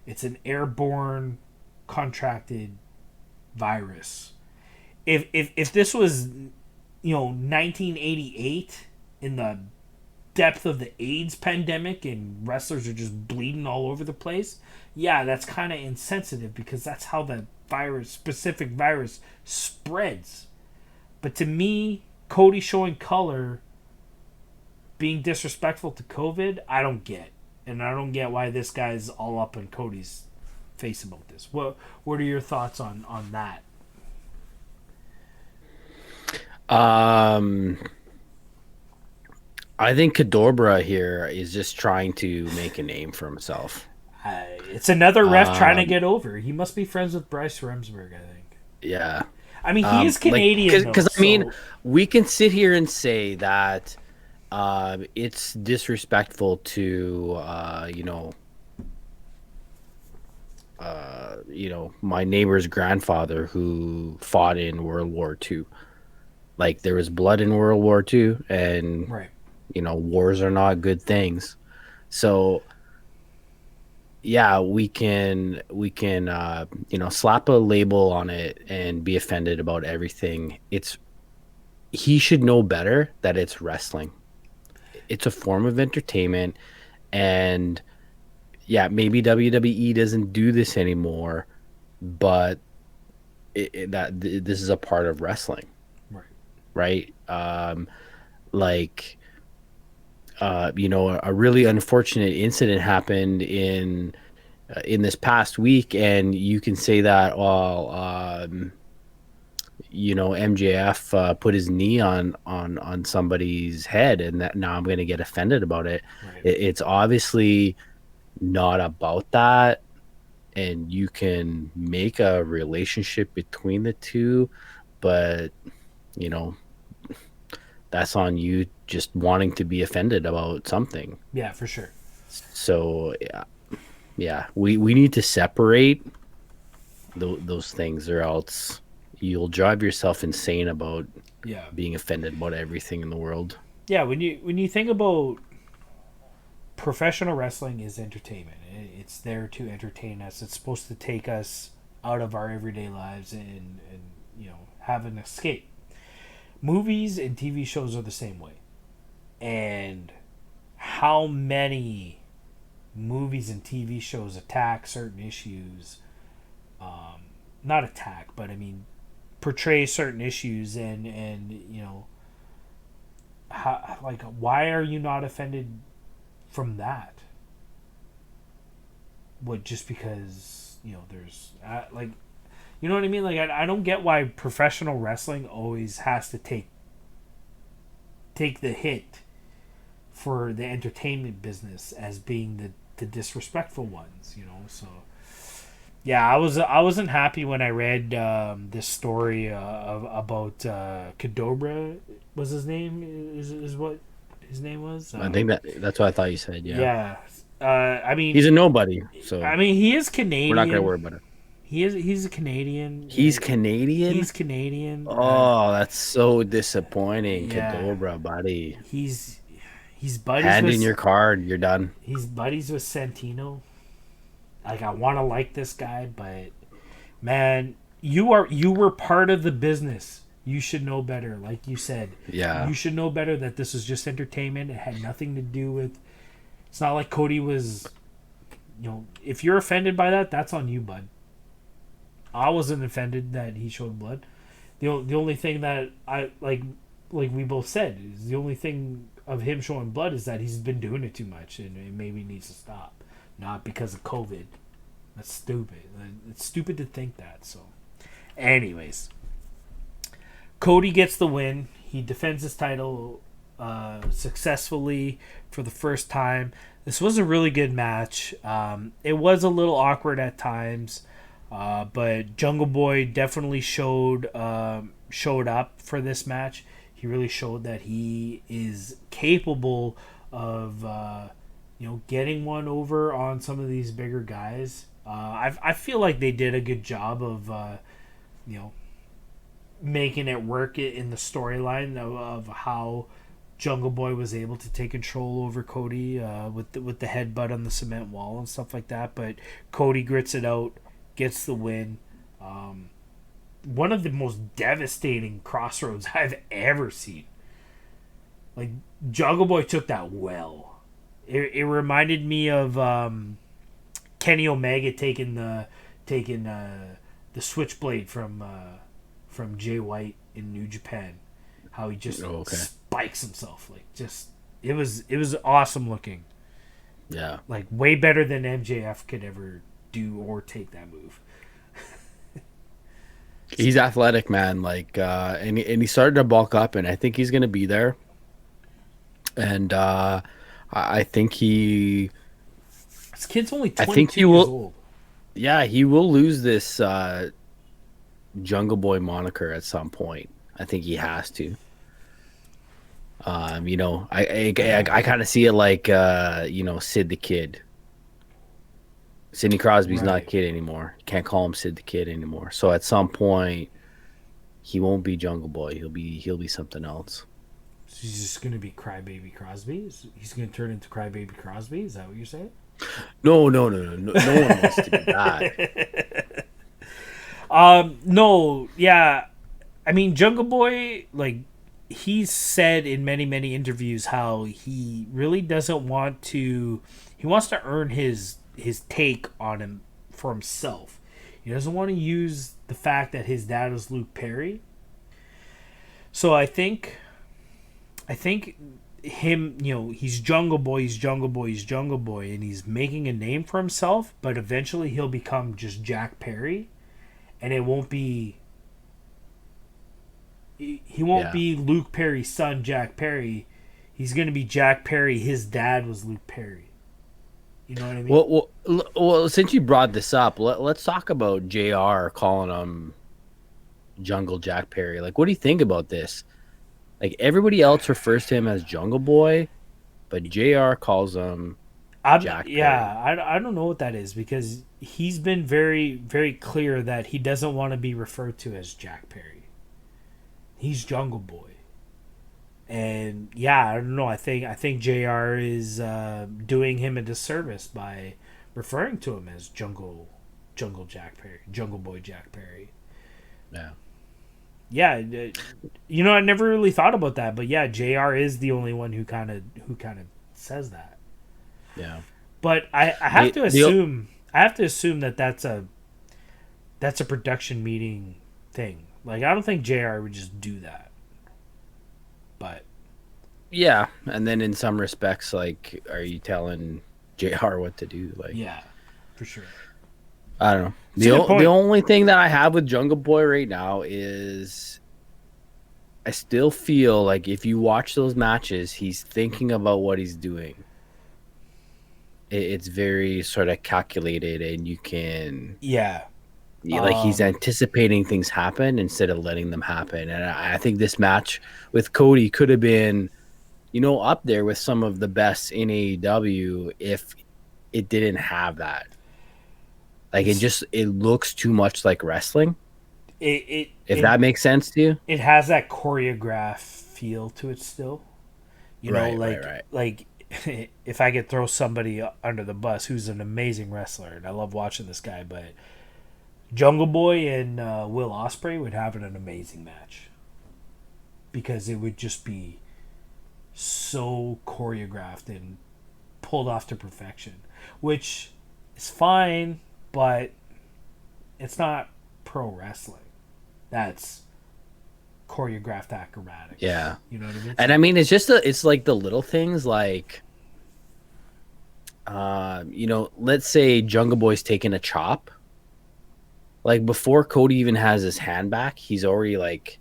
It's an airborne, contracted virus. If this was, 1988, in the depth of the AIDS pandemic and wrestlers are just bleeding all over the place, yeah, that's kind of insensitive, because that's how the specific virus spreads. But to me, Cody showing color being disrespectful to COVID, I don't get. And I don't get why this guy's all up in Cody's face about this. What are your thoughts on that? I think Kadobra here is just trying to make a name for himself. It's another ref trying to get over. He must be friends with Bryce Remsburg, I think. Yeah. I mean, he is Canadian. Because, I mean, we can sit here and say that it's disrespectful to, my neighbor's grandfather who fought in World War II. Like, there was blood in World War II, and, right. Wars are not good things. So, yeah, we can slap a label on it and be offended about everything. He should know better that it's wrestling. It's a form of entertainment, and yeah, maybe WWE doesn't do this anymore, but this is a part of wrestling, right? A really unfortunate incident happened in this past week, and you can say that MJF put his knee on somebody's head, and that now I'm going to get offended about it. Right. It's obviously not about that, and you can make a relationship between the two, but that's on you just wanting to be offended about something. Yeah, for sure. So yeah, we need to separate those things, or else you'll drive yourself insane about being offended about everything in the world. Yeah, when you think about professional wrestling is entertainment. It's there to entertain us. It's supposed to take us out of our everyday lives and have an escape. Movies and TV shows are the same way. And how many movies and TV shows attack certain issues, not attack, but I mean portray certain issues, and how, why are you not offended from that? What, just because there's you know what I mean? Like, I don't get why professional wrestling always has to take the hit for the entertainment business as being the disrespectful ones, so yeah, I wasn't happy when I read this story about Kadobra was his name, is what his name was. I think that's what I thought you said. Yeah. I mean, he's a nobody. So I mean, he is Canadian. We're not gonna worry about it. He's a Canadian. He's Canadian. He's Canadian. Oh, that's so disappointing, yeah. Kadobra, buddy. He's buddies. Hand in your card. You're done. He's buddies with Santino. Like, I want to like this guy, but man, you were part of the business. You should know better, like you said. Yeah. You should know better that this was just entertainment. It had nothing to do with. It's not like Cody was. If you're offended by that, that's on you, bud. I wasn't offended that he showed blood. The only thing that I like we both said, is the only thing of him showing blood is that he's been doing it too much and it maybe needs to stop. Not because of COVID. That's stupid. It's stupid to think that. So, anyways, Cody gets the win. He defends his title successfully for the first time. This was a really good match. It was a little awkward at times, but Jungle Boy definitely showed up for this match. He really showed that he is capable of getting one over on some of these bigger guys. I feel like they did a good job of making it work in the storyline of how Jungle Boy was able to take control over Cody with the headbutt on the cement wall and stuff like that. But Cody grits it out, gets the win. One of the most devastating crossroads I've ever seen. Like, Jungle Boy took that well. It reminded me of Kenny Omega taking the switchblade from Jay White in New Japan. How he just spikes himself, like, just it was awesome looking. Yeah. Like way better than MJF could ever do or take that move. He's athletic, man. Like, and he started to bulk up, and I think he's gonna be there. And I think he. This kid's only 22 I think he years will. old. Yeah, he will lose this Jungle Boy moniker at some point. I think he has to. You know, I kind of see it like you know, Sid the Kid. Sidney Crosby's not a kid anymore. You can't call him Sid the Kid anymore. So at some point, he won't be Jungle Boy. He'll be something else. So he's just gonna be Crybaby Crosby. He's gonna turn into Crybaby Crosby. Is that what you're saying? No. No one wants to be that. No, yeah. I mean, Jungle Boy, like, he's said in many, many interviews how he really doesn't want to. He wants to earn his take on him for himself. He doesn't want to use the fact that his dad is Luke Perry. So I think him, you know, he's Jungle Boy, and he's making a name for himself, but eventually he'll become just Jack Perry, and it won't be. He won't be Luke Perry's son, Jack Perry. He's going to be Jack Perry. His dad was Luke Perry. You know what I mean? Well, since you brought this up, let's talk about JR calling him Jungle Jack Perry. Like, what do you think about this? Like, everybody else refers to him as Jungle Boy, but JR calls him Jack Perry. Yeah, I don't know what that is, because he's been very, very clear that he doesn't want to be referred to as Jack Perry. He's Jungle Boy. And yeah, I don't know. I think JR is doing him a disservice by referring to him as Jungle Jack Perry, Jungle Boy Jack Perry. Yeah. Yeah, you know, I never really thought about that, but yeah, JR is the only one who kind of says that. Yeah. But I have to assume that that's a production meeting thing. Like, I don't think JR would just do that. But yeah, and then in some respects, like, are you telling JR what to do? Like, yeah, for sure. I don't know. The only thing that I have with Jungle Boy right now is I still feel like if you watch those matches, he's thinking about what he's doing. It's very sort of calculated, and you can like, he's anticipating things happen instead of letting them happen. And I think this match with Cody could have been, you know, up there with some of the best in AEW if it didn't have that. Like, it looks too much like wrestling. If that makes sense to you. It has that choreographed feel to it still. You know, like if I could throw somebody under the bus who's an amazing wrestler, and I love watching this guy, but Jungle Boy and Will Ospreay would have an amazing match, because it would just be so choreographed and pulled off to perfection, which is fine, but it's not pro wrestling. That's choreographed acrobatics. Yeah. You know what I mean? And I mean, it's like the little things, like, you know, let's say Jungle Boy's taking a chop. Like, before Cody even has his hand back, he's already, like,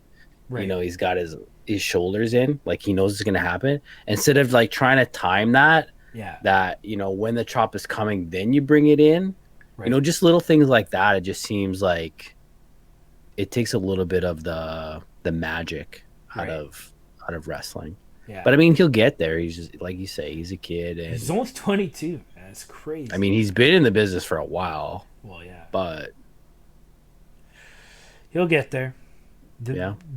you know, he's got his shoulders in. Like, he knows it's going to happen. Instead of, like, trying to time that, you know, when the chop is coming, then you bring it in. Right. You know, just little things like that. It just seems like it takes a little bit of the magic out of wrestling. Yeah. But I mean, he'll get there. He's just, like you say, he's a kid, and he's only 22. That's crazy. I mean, he's been in the business for a while. Well, yeah. But he'll get there.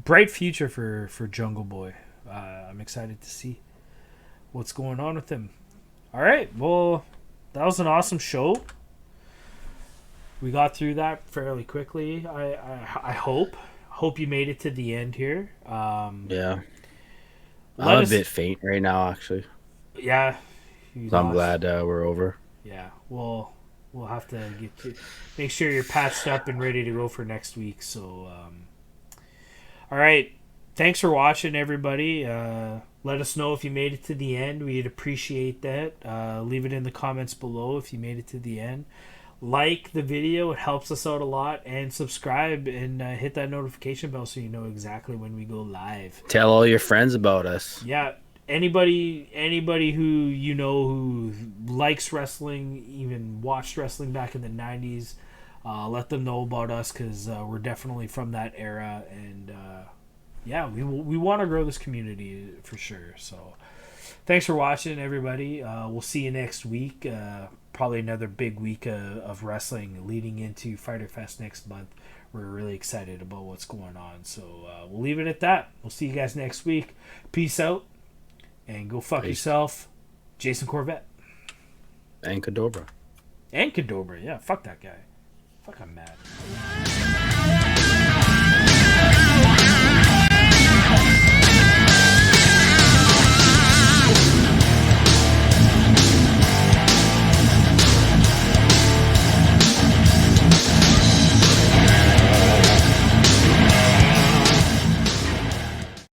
Bright future for Jungle Boy. I'm excited to see what's going on with him. All right. Well, that was an awesome show. We got through that fairly quickly. I hope you made it to the end here. Yeah. I'm a bit faint right now, actually. Yeah. So I'm glad we're over. Yeah. We'll have to make sure you're patched up and ready to go for next week. So, all right. thanks for watching, everybody. Let us know if you made it to the end. We'd appreciate that. Leave it in the comments below if you made it to the end. Like the video, it helps us out a lot, and subscribe and hit that notification bell so you know exactly when we go live. Tell all your friends about us. Yeah, anybody who you know who likes wrestling, even watched wrestling back in the 90s, let them know about us, because we're definitely from that era, and yeah, we want to grow this community for sure. So thanks for watching, everybody. We'll see you next week. Probably another big week of wrestling leading into Fyter Fest next month. We're really excited about what's going on. So we'll leave it at that. We'll see you guys next week. Peace out. And go fuck yourself. Jason Corvette. And Cadobra. Yeah, fuck that guy. Fuck, I'm mad.